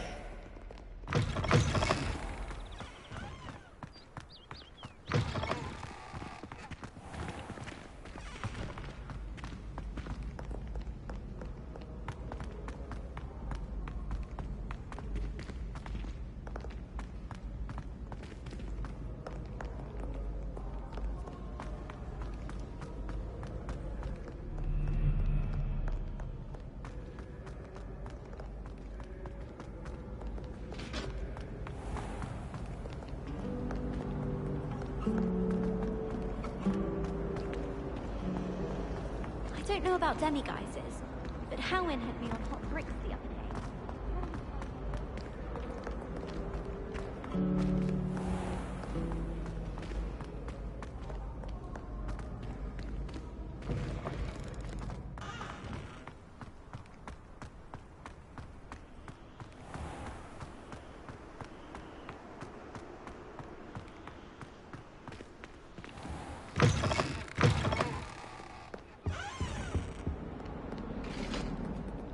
I don't know about demiguises, but Howin had me on hot bricks the other day.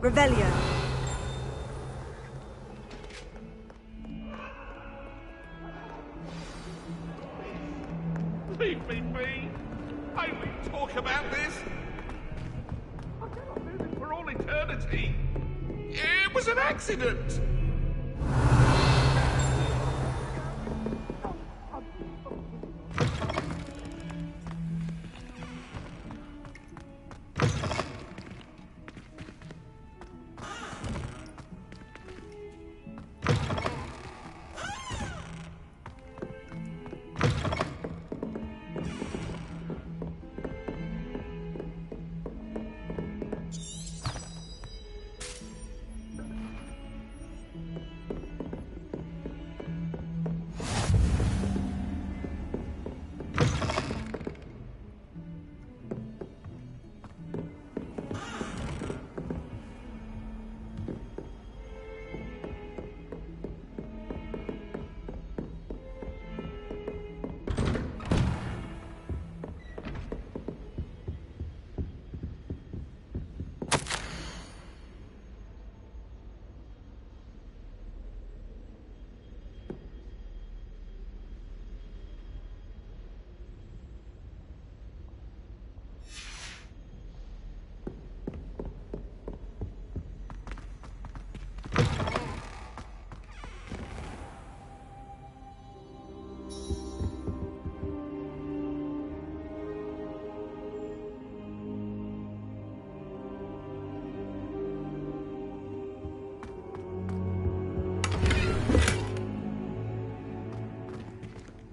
Revelio. Leave me be! I won't talk about this! I cannot live it for all eternity! It was an accident!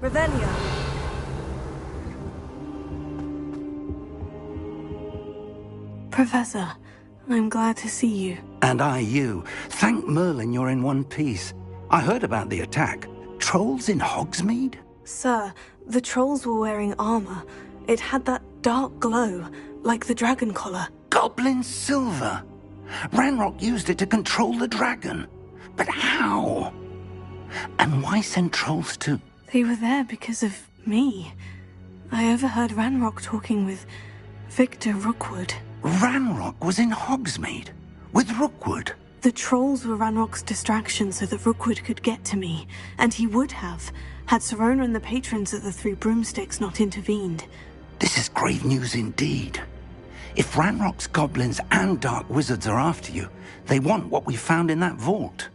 Revelio. Professor, I'm glad to see you. And I you. Thank Merlin you're in one piece. I heard about the attack. Trolls in Hogsmeade? Sir, the trolls were wearing armor. It had that dark glow, like the dragon collar. Goblin silver. Ranrock used it to control the dragon. But how? And why send trolls to... They were there because of me. I overheard Ranrock talking with Victor Rookwood. Ranrock was in Hogsmeade? With Rookwood? The trolls were Ranrock's distraction so that Rookwood could get to me. And he would have, had Sirona and the patrons at the Three Broomsticks not intervened. This is grave news indeed. If Ranrock's goblins and dark wizards are after you, they want what we found in that vault.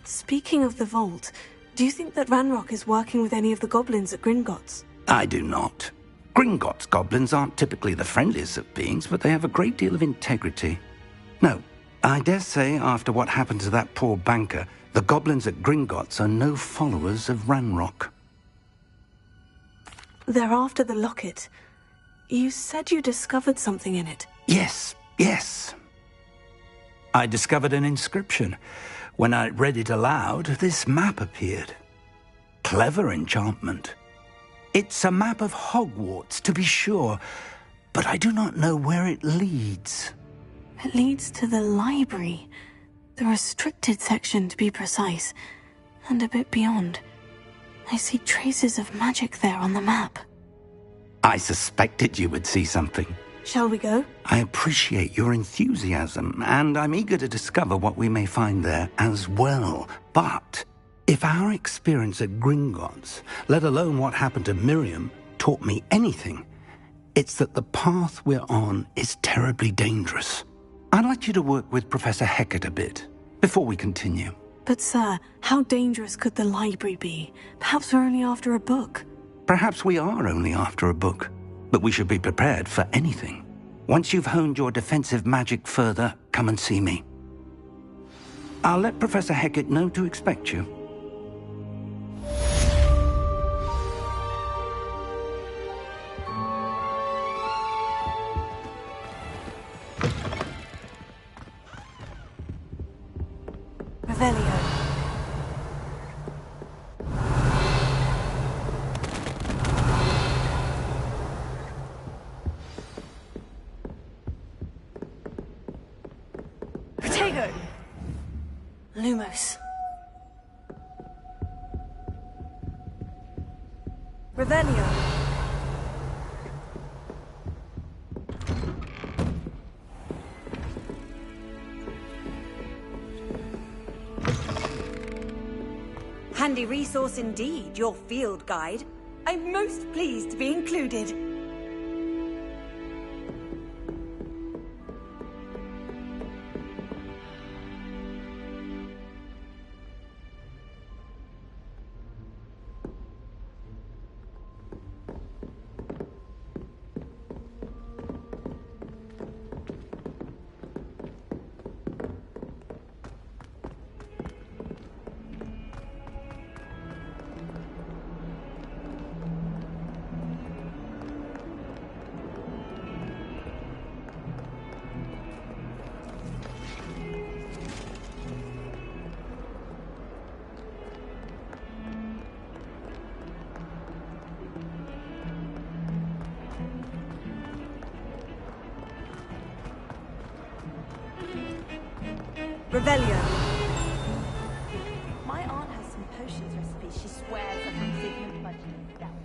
Speaking of the vault, do you think that Ranrock is working with any of the goblins at Gringotts? I do not. Gringotts goblins aren't typically the friendliest of beings, but they have a great deal of integrity. No, I dare say after what happened to that poor banker, the goblins at Gringotts are no followers of Ranrock. They're after the locket. You said you discovered something in it. Yes. I discovered an inscription. When I read it aloud, this map appeared. Clever enchantment. It's a map of Hogwarts, to be sure, but I do not know where it leads. It leads to the library. The restricted section, to be precise, and a bit beyond. I see traces of magic there on the map. I suspected you would see something. Shall we go? I appreciate your enthusiasm, and I'm eager to discover what we may find there as well. But if our experience at Gringotts, let alone what happened to Miriam, taught me anything, it's that the path we're on is terribly dangerous. I'd like you to work with Professor Hecat a bit before we continue. But sir, how dangerous could the library be? Perhaps we're only after a book. Perhaps we are only after a book, but we should be prepared for anything. Once you've honed your defensive magic further, come and see me. I'll let Professor Hecat know to expect you. Revelio. Protego. Lumos. Revelio. Handy resource indeed, your field guide. I'm most pleased to be included. Revelio. My aunt has some potions recipes she swears are from Sigmund Mudgeon's down.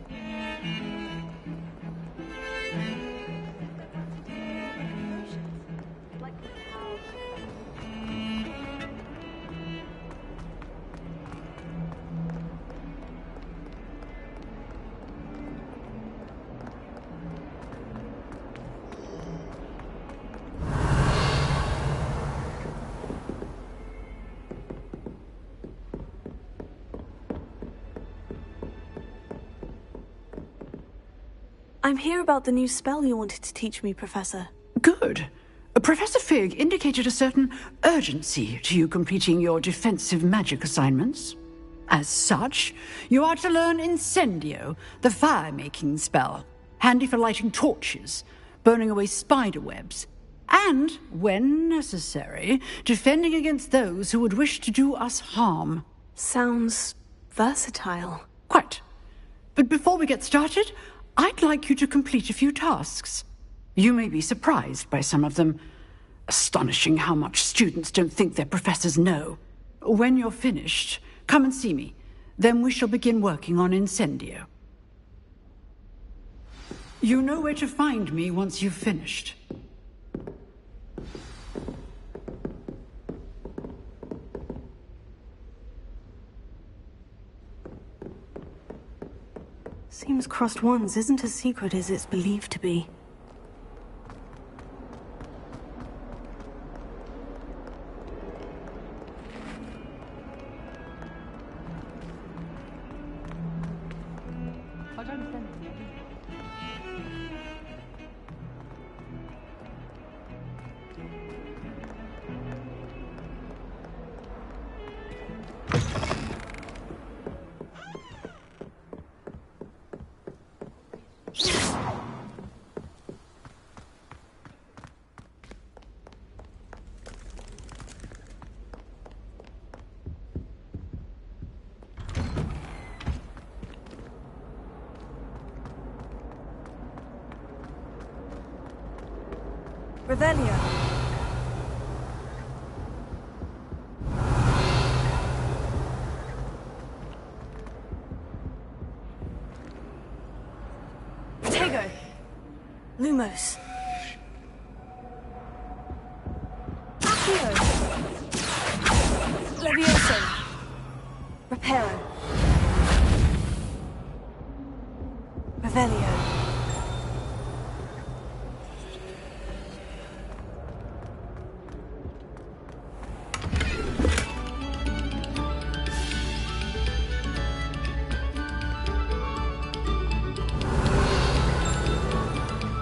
I'm here about the new spell you wanted to teach me, Professor. Good. Professor Fig indicated a certain urgency to you completing your defensive magic assignments. As such, you are to learn Incendio, the fire-making spell, handy for lighting torches, burning away spider webs, and, when necessary, defending against those who would wish to do us harm. Sounds versatile. Quite. But before we get started, I'd like you to complete a few tasks. You may be surprised by some of them. Astonishing how much students don't think their professors know. When you're finished, come and see me. Then we shall begin working on Incendio. You know where to find me once you've finished. Seems crossed wands isn't as secret as it's believed to be. Revelio. Protego. Lumos. Reparo. Revelio.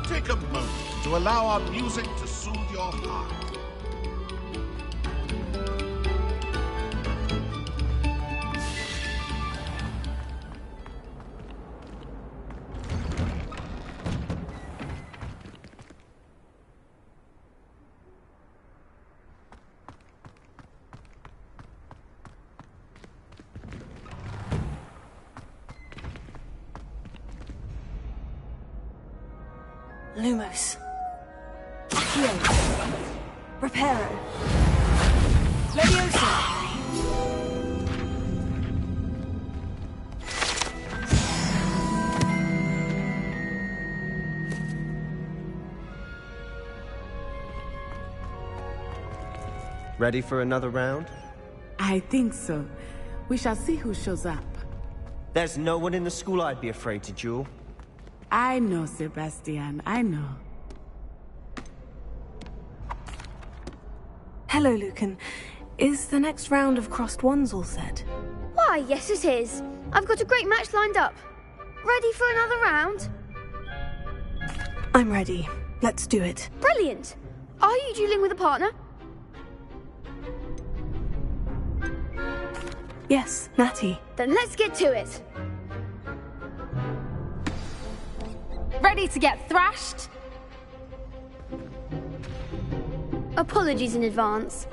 Take a moment to allow our music to soothe your heart. Lumos. Accio. Reparo. Leviosa. Ready for another round? I think so. We shall see who shows up. There's no one in the school I'd be afraid to duel. I know, Sebastian. I know. Hello, Lucan. Is the next round of crossed ones all set? Why, yes it is. I've got a great match lined up. Ready for another round? I'm ready. Let's do it. Brilliant. Are you dueling with a partner? Yes, Natty. Then let's get to it. Ready to get thrashed? Apologies in advance.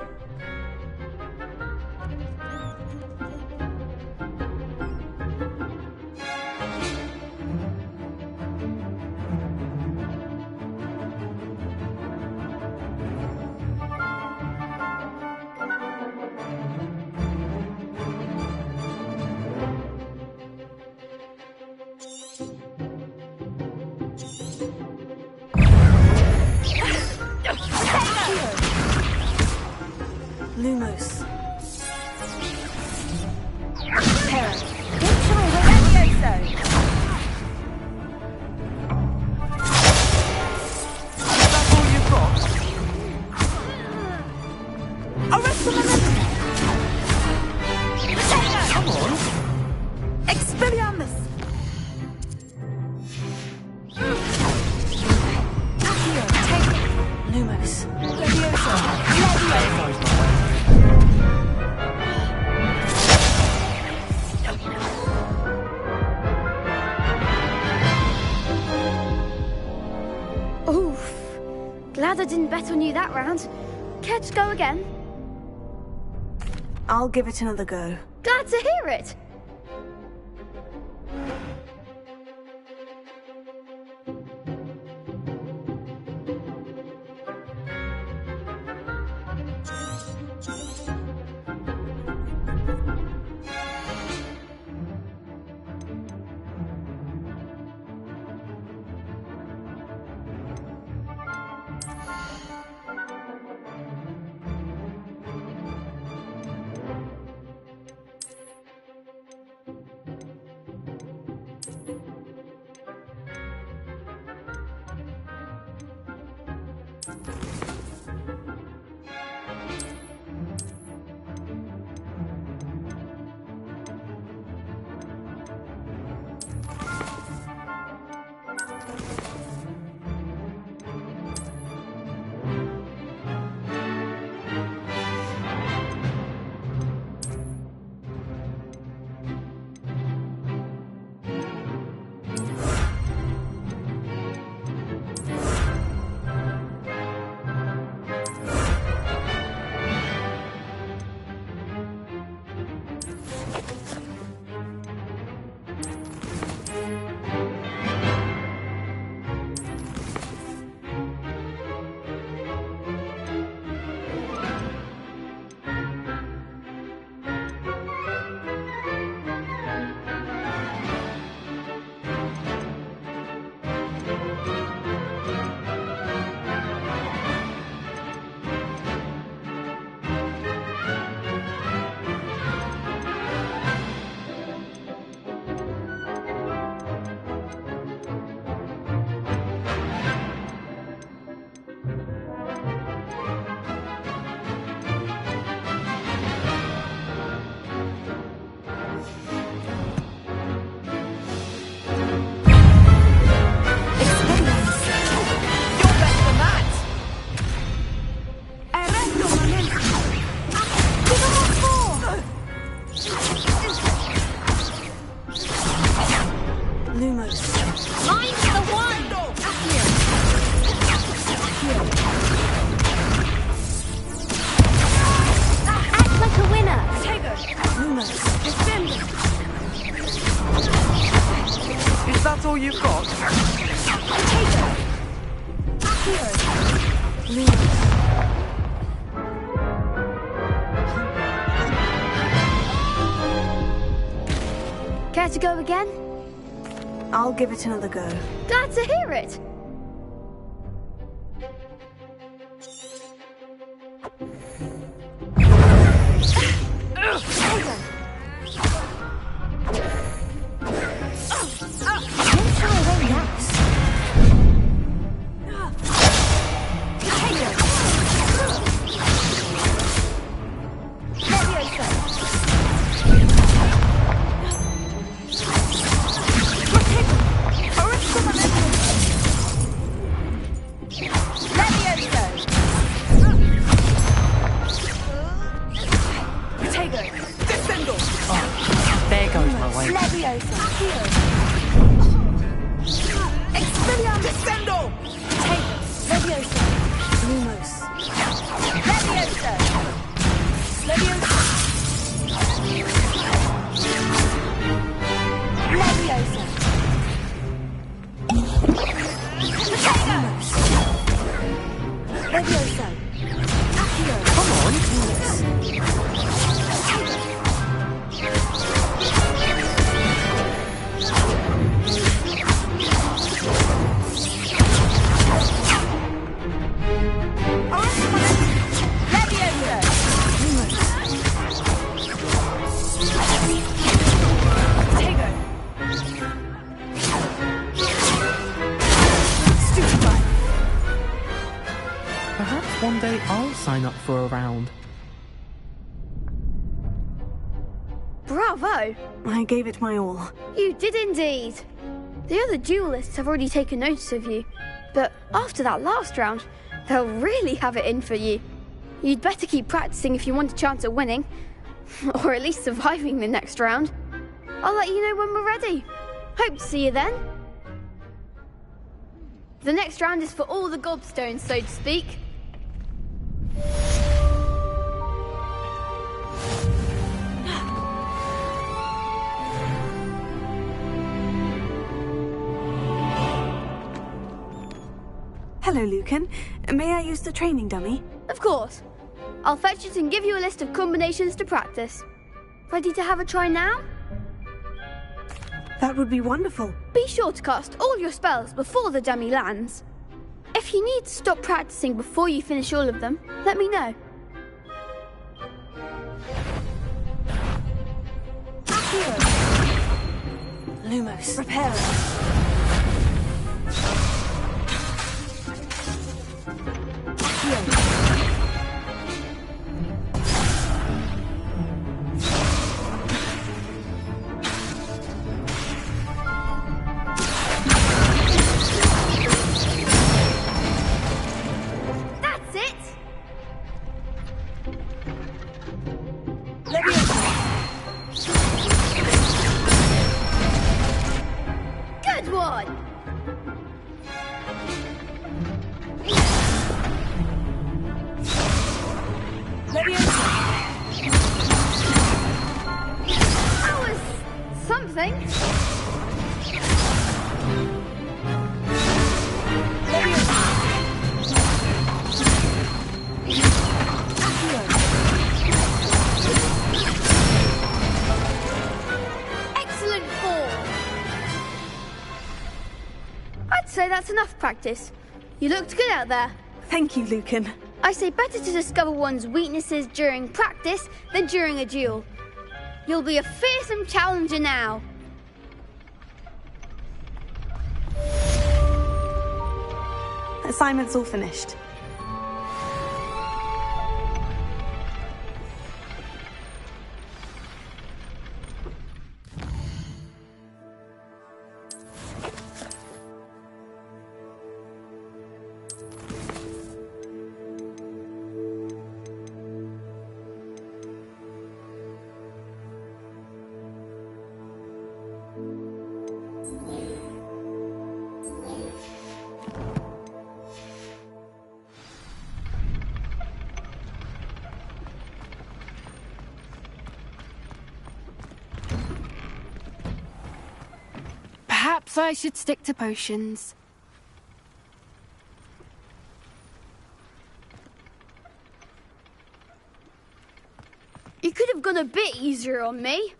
Lumos. Glad I didn't bet on you that round. Care to go again? I'll give it another go. Glad to hear it. Is that all you've got? Care to go again? I'll give it another go. Glad to hear it. One day I'll sign up for a round. Bravo! I gave it my all. You did indeed. The other duelists have already taken notice of you, but after that last round, they'll really have it in for you. You'd better keep practicing if you want a chance at winning, or at least surviving the next round. I'll let you know when we're ready. Hope to see you then. The next round is for all the gobstones, so to speak. Hello, Lucan. May I use the training dummy? Of course. I'll fetch it and give you a list of combinations to practice. Ready to have a try now? That would be wonderful. Be sure to cast all your spells before the dummy lands. If you need to stop practicing before you finish all of them, let me know. Lumos. Reparo. That's it! Good one! That was something. Excellent fall. I'd say that's enough practice. You looked good out there. Thank you, Lucan. I say better to discover one's weaknesses during practice than during a duel. You'll be a fearsome challenger now. Assignment's all finished. Perhaps I should stick to potions. You could have gone a bit easier on me.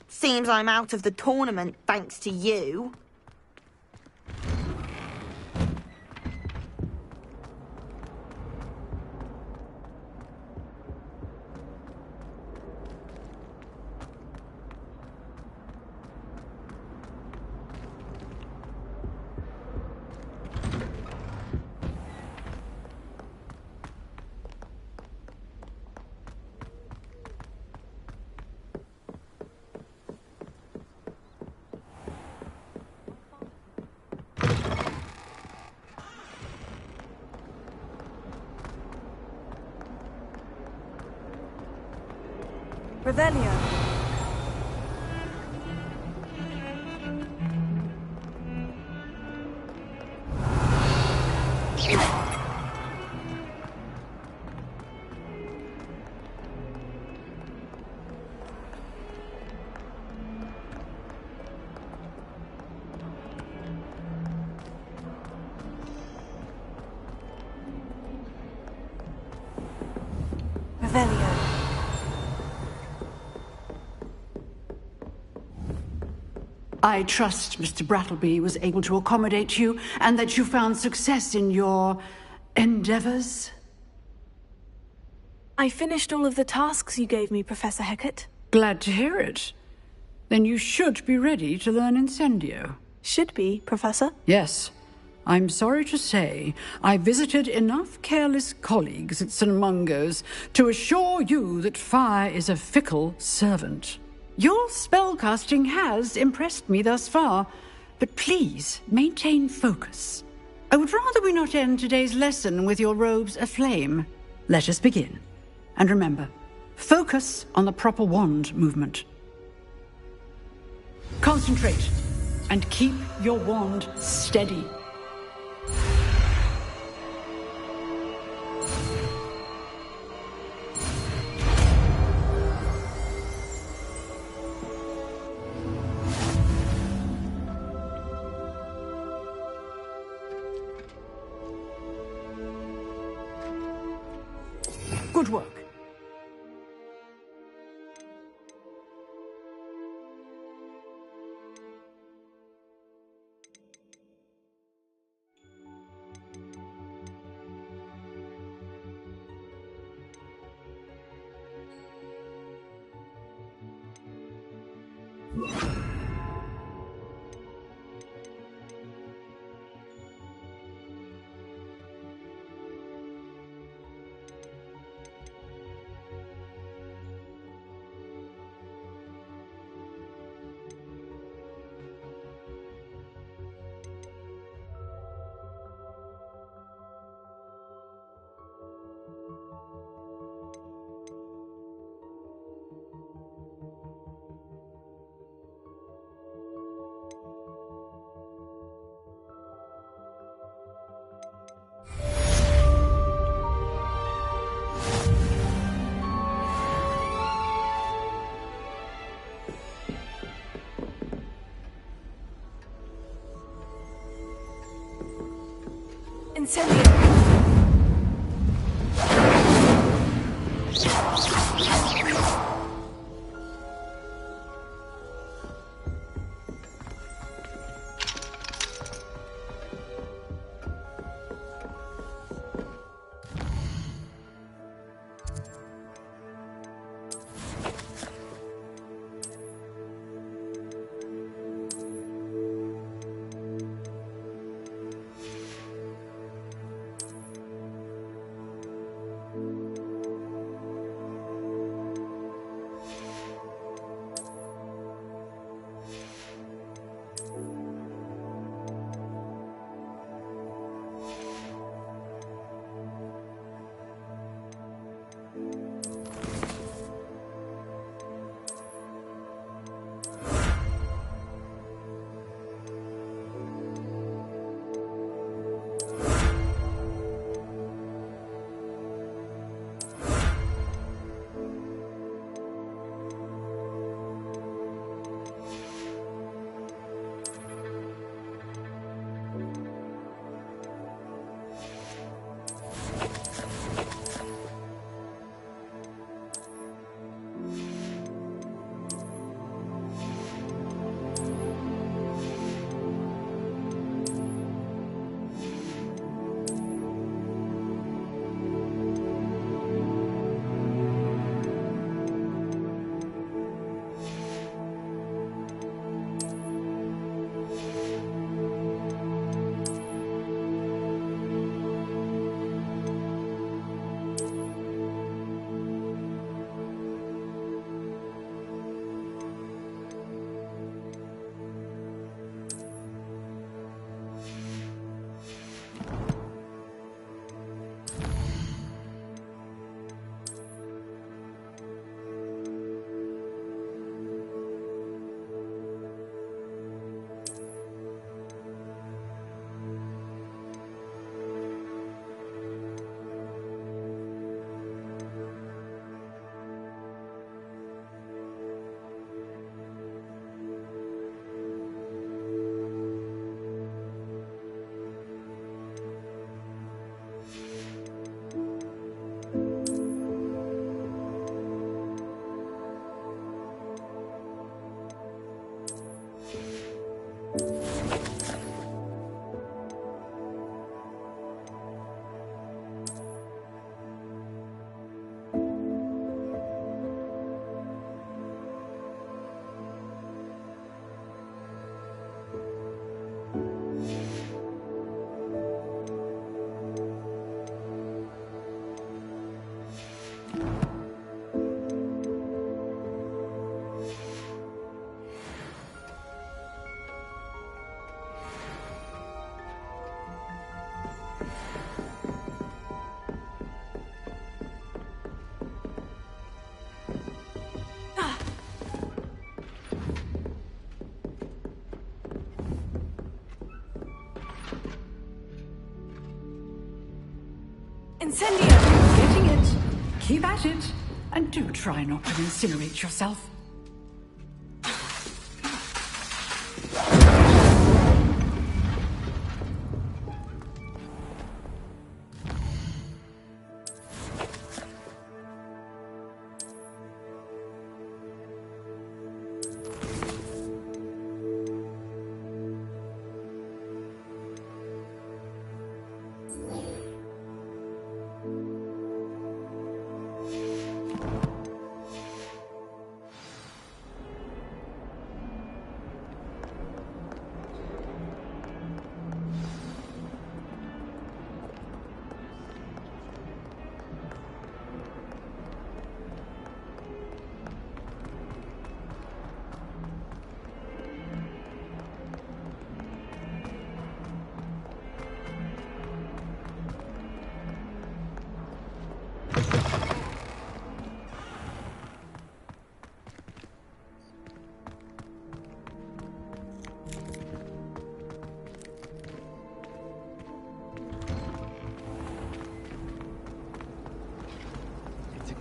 Seems I'm out of the tournament thanks to you. Revelio. Revelio. I trust Mr. Brattleby was able to accommodate you and that you found success in your endeavors. I finished all of the tasks you gave me, Professor Hecat. Glad to hear it. Then you should be ready to learn Incendio. Should be, Professor? Yes. I'm sorry to say, I visited enough careless colleagues at St. Mungo's to assure you that fire is a fickle servant. Your spellcasting has impressed me thus far, but please maintain focus. I would rather we not end today's lesson with your robes aflame. Let us begin. And remember, focus on the proper wand movement. Concentrate and keep your wand steady. Good work. Incendio. Incendio! Getting it. Keep at it. And do try not to incinerate yourself.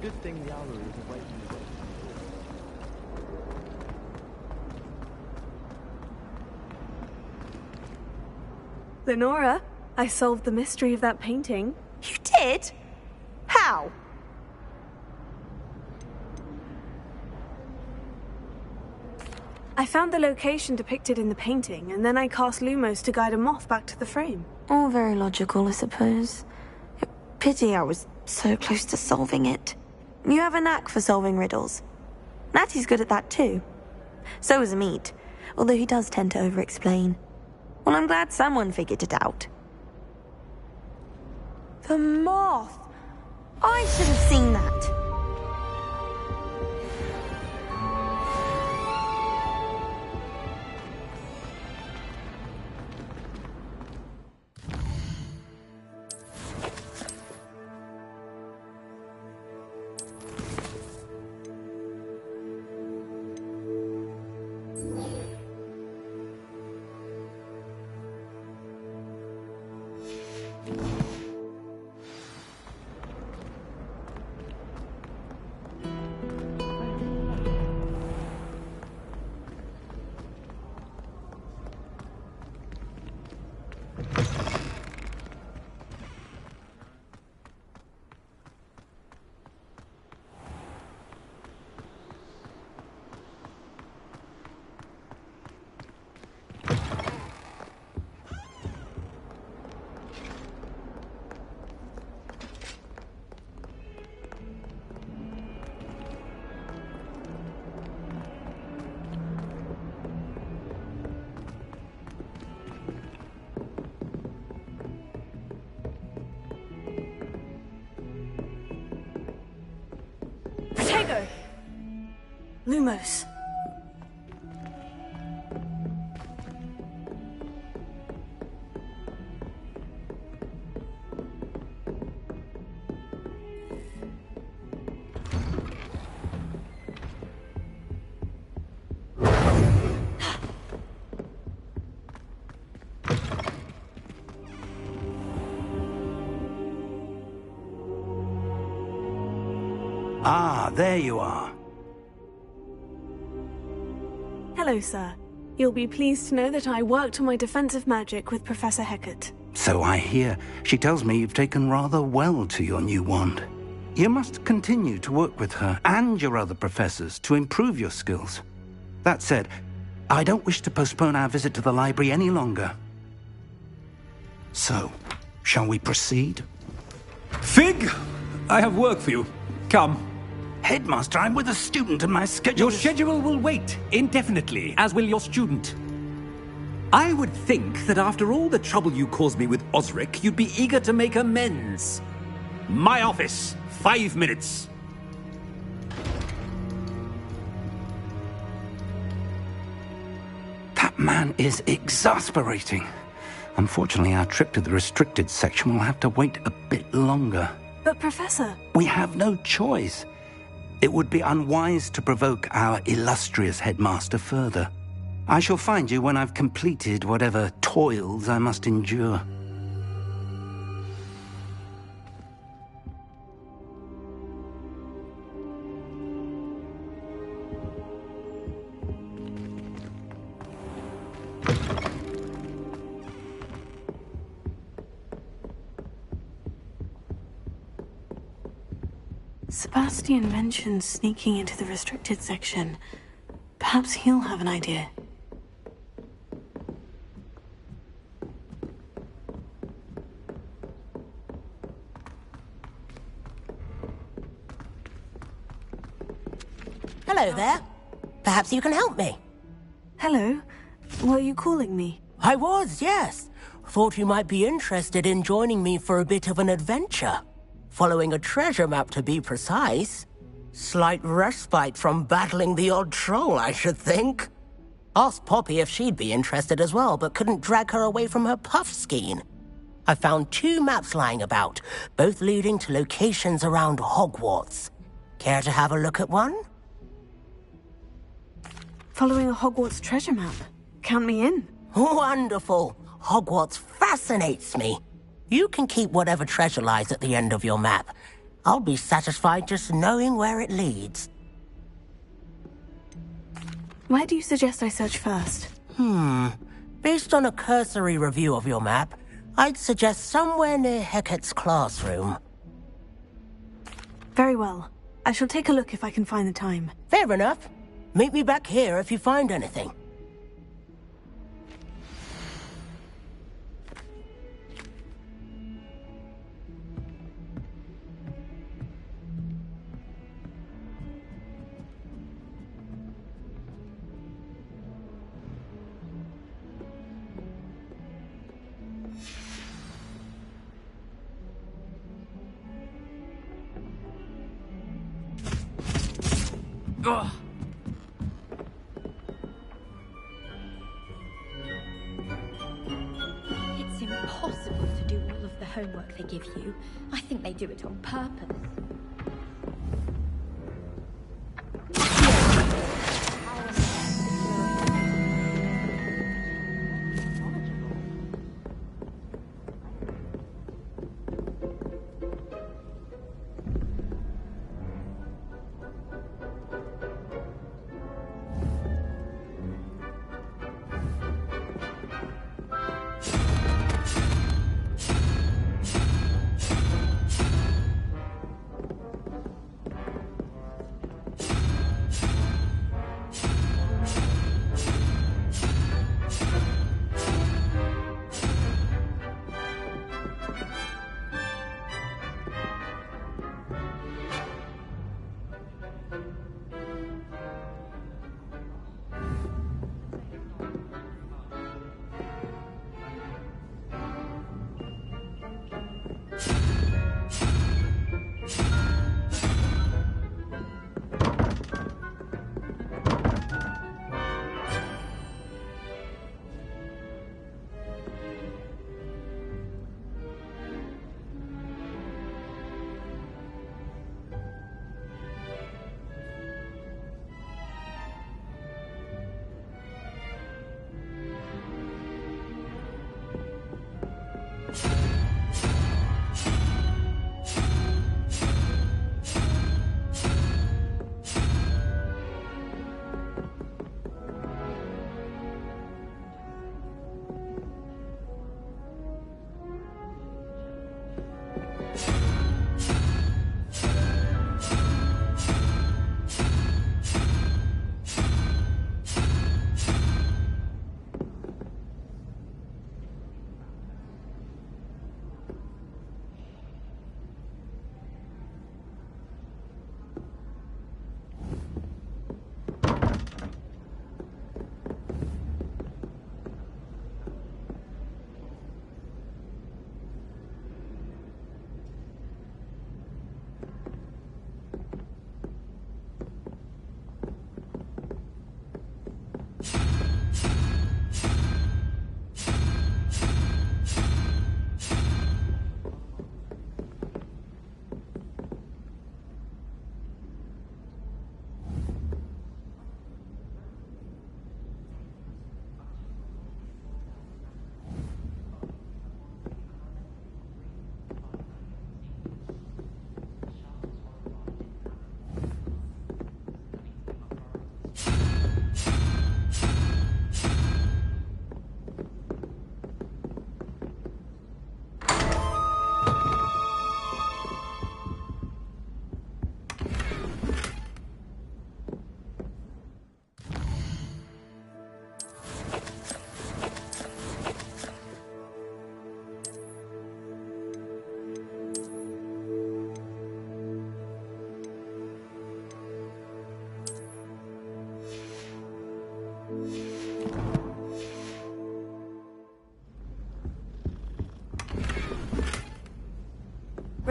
Good thing the hour is away from the Lenora, I solved the mystery of that painting. You did? How? I found the location depicted in the painting, and then I cast Lumos to guide a moth back to the frame. All very logical, I suppose. Pity I was so close to solving it. You have a knack for solving riddles. Natty's good at that too. So is Amit, although he does tend to over-explain. Well, I'm glad someone figured it out. The moth! I should have seen that. Lumos. Ah, there you are. Hello, sir. You'll be pleased to know that I worked on my defensive magic with Professor Hecat. So I hear. She tells me you've taken rather well to your new wand. You must continue to work with her and your other professors to improve your skills. That said, I don't wish to postpone our visit to the library any longer. So, shall we proceed? Fig! I have work for you. Come. Headmaster, I'm with a student and my schedule Your schedule will wait indefinitely, as will your student. I would think that after all the trouble you caused me with Osric, you'd be eager to make amends. My office, 5 minutes. That man is exasperating. Unfortunately, our trip to the restricted section will have to wait a bit longer. But, Professor... We have no choice. It would be unwise to provoke our illustrious headmaster further. I shall find you when I've completed whatever toils I must endure. Sebastian mentioned sneaking into the restricted section. Perhaps he'll have an idea. Hello there. Perhaps you can help me. Hello. Were you calling me? I was, yes. Thought you might be interested in joining me for a bit of an adventure. Following a treasure map, to be precise. Slight respite from battling the odd troll, I should think. Asked Poppy if she'd be interested as well, but couldn't drag her away from her puff skein. I found 2 maps lying about, both leading to locations around Hogwarts. Care to have a look at one? Following a Hogwarts treasure map. Count me in. Wonderful. Hogwarts fascinates me. You can keep whatever treasure lies at the end of your map. I'll be satisfied just knowing where it leads. Where do you suggest I search first? Based on a cursory review of your map, I'd suggest somewhere near Hecat's classroom. Very well. I shall take a look if I can find the time. Fair enough. Meet me back here if you find anything. Ugh. It's impossible to do all of the homework they give you. I think they do it on purpose.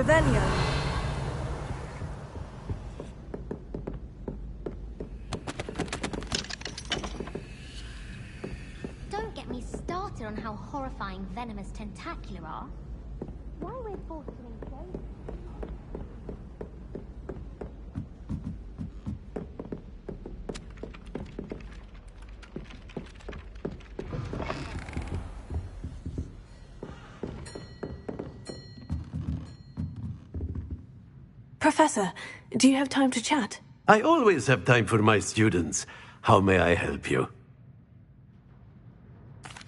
Revelio. Don't get me started on how horrifying venomous tentacular are. Why we're forced to engage? Professor, do you have time to chat? I always have time for my students. How may I help you?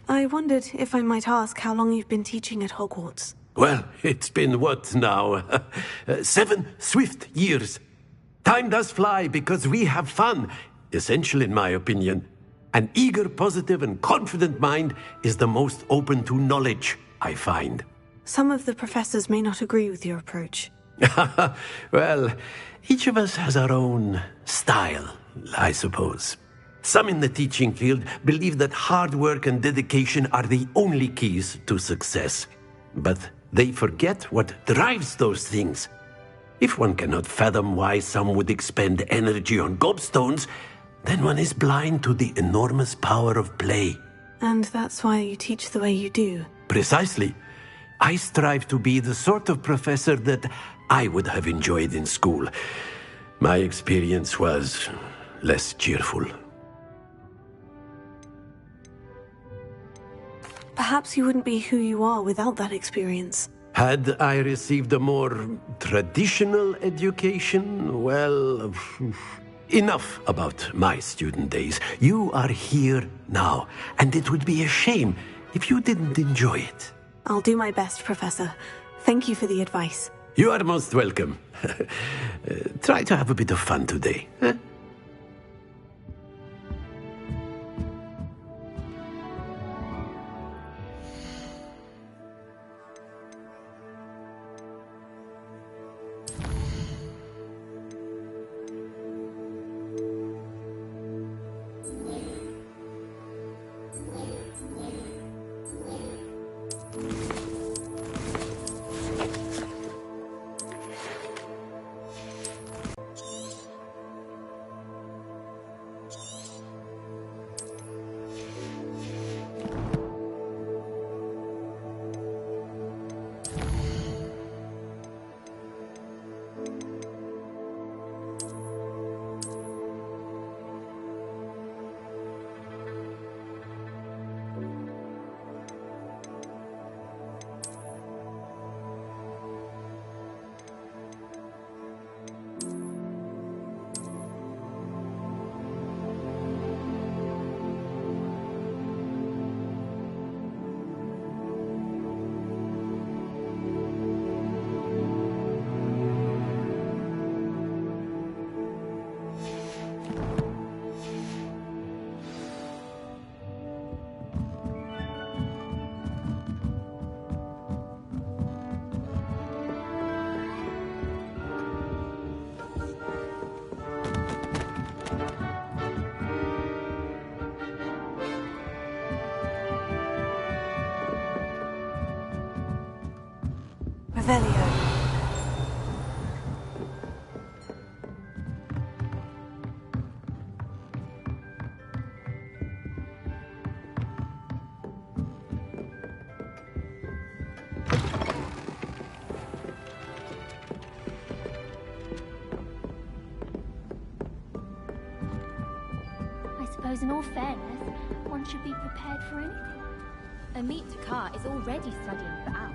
I wondered if I might ask how long you've been teaching at Hogwarts. Well, it's been what now? 7 swift years. Time does fly because we have fun. Essential in my opinion. An eager, positive, and confident mind is the most open to knowledge, I find. Some of the professors may not agree with your approach. Well, each of us has our own style, I suppose. Some in the teaching field believe that hard work and dedication are the only keys to success. But they forget what drives those things. If one cannot fathom why some would expend energy on gobstones, then one is blind to the enormous power of play. And that's why you teach the way you do. Precisely. I strive to be the sort of professor that I would have enjoyed in school. My experience was less cheerful. Perhaps you wouldn't be who you are without that experience. Had I received a more traditional education, well, enough about my student days. You are here now, and it would be a shame if you didn't enjoy it. I'll do my best, Professor. Thank you for the advice. You are most welcome. Try to have a bit of fun today. Huh? Revelio. I suppose in all fairness, one should be prepared for anything. Amit Takar is already studying for Al.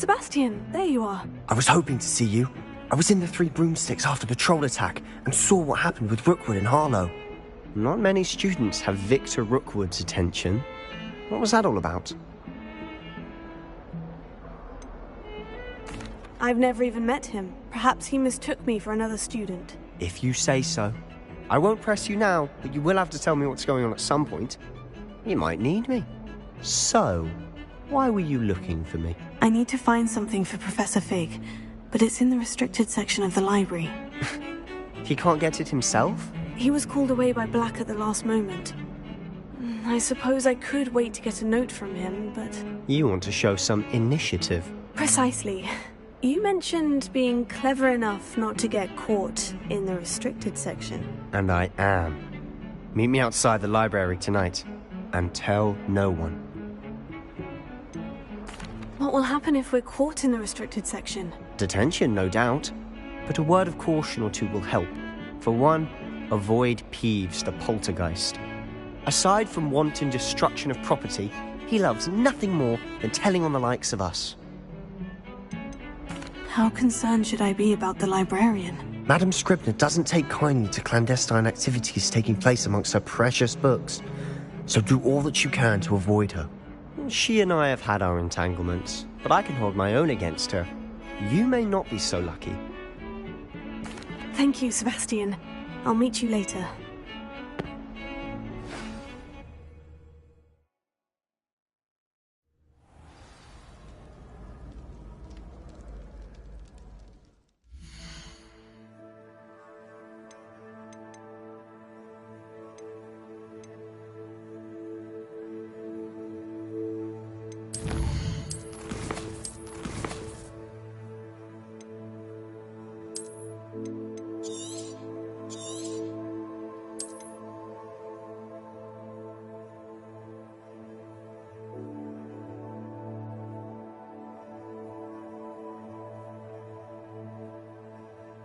Sebastian, there you are. I was hoping to see you. I was in the Three Broomsticks after the troll attack and saw what happened with Rookwood and Harlow. Not many students have Victor Rookwood's attention. What was that all about? I've never even met him. Perhaps he mistook me for another student. If you say so. I won't press you now, but you will have to tell me what's going on at some point. You might need me. So, why were you looking for me? I need to find something for Professor Fig, but it's in the restricted section of the library. He can't get it himself? He was called away by Black at the last moment. I suppose I could wait to get a note from him, but... You want to show some initiative. Precisely. You mentioned being clever enough not to get caught in the restricted section. And I am. Meet me outside the library tonight, and tell no one. What will happen if we're caught in the restricted section? Detention, no doubt. But a word of caution or two will help. For one, avoid Peeves, the poltergeist. Aside from wanton destruction of property, he loves nothing more than telling on the likes of us. How concerned should I be about the librarian? Madame Scribner doesn't take kindly to clandestine activities taking place amongst her precious books, so do all that you can to avoid her. She and I have had our entanglements, but I can hold my own against her. You may not be so lucky. Thank you, Sebastian. I'll meet you later.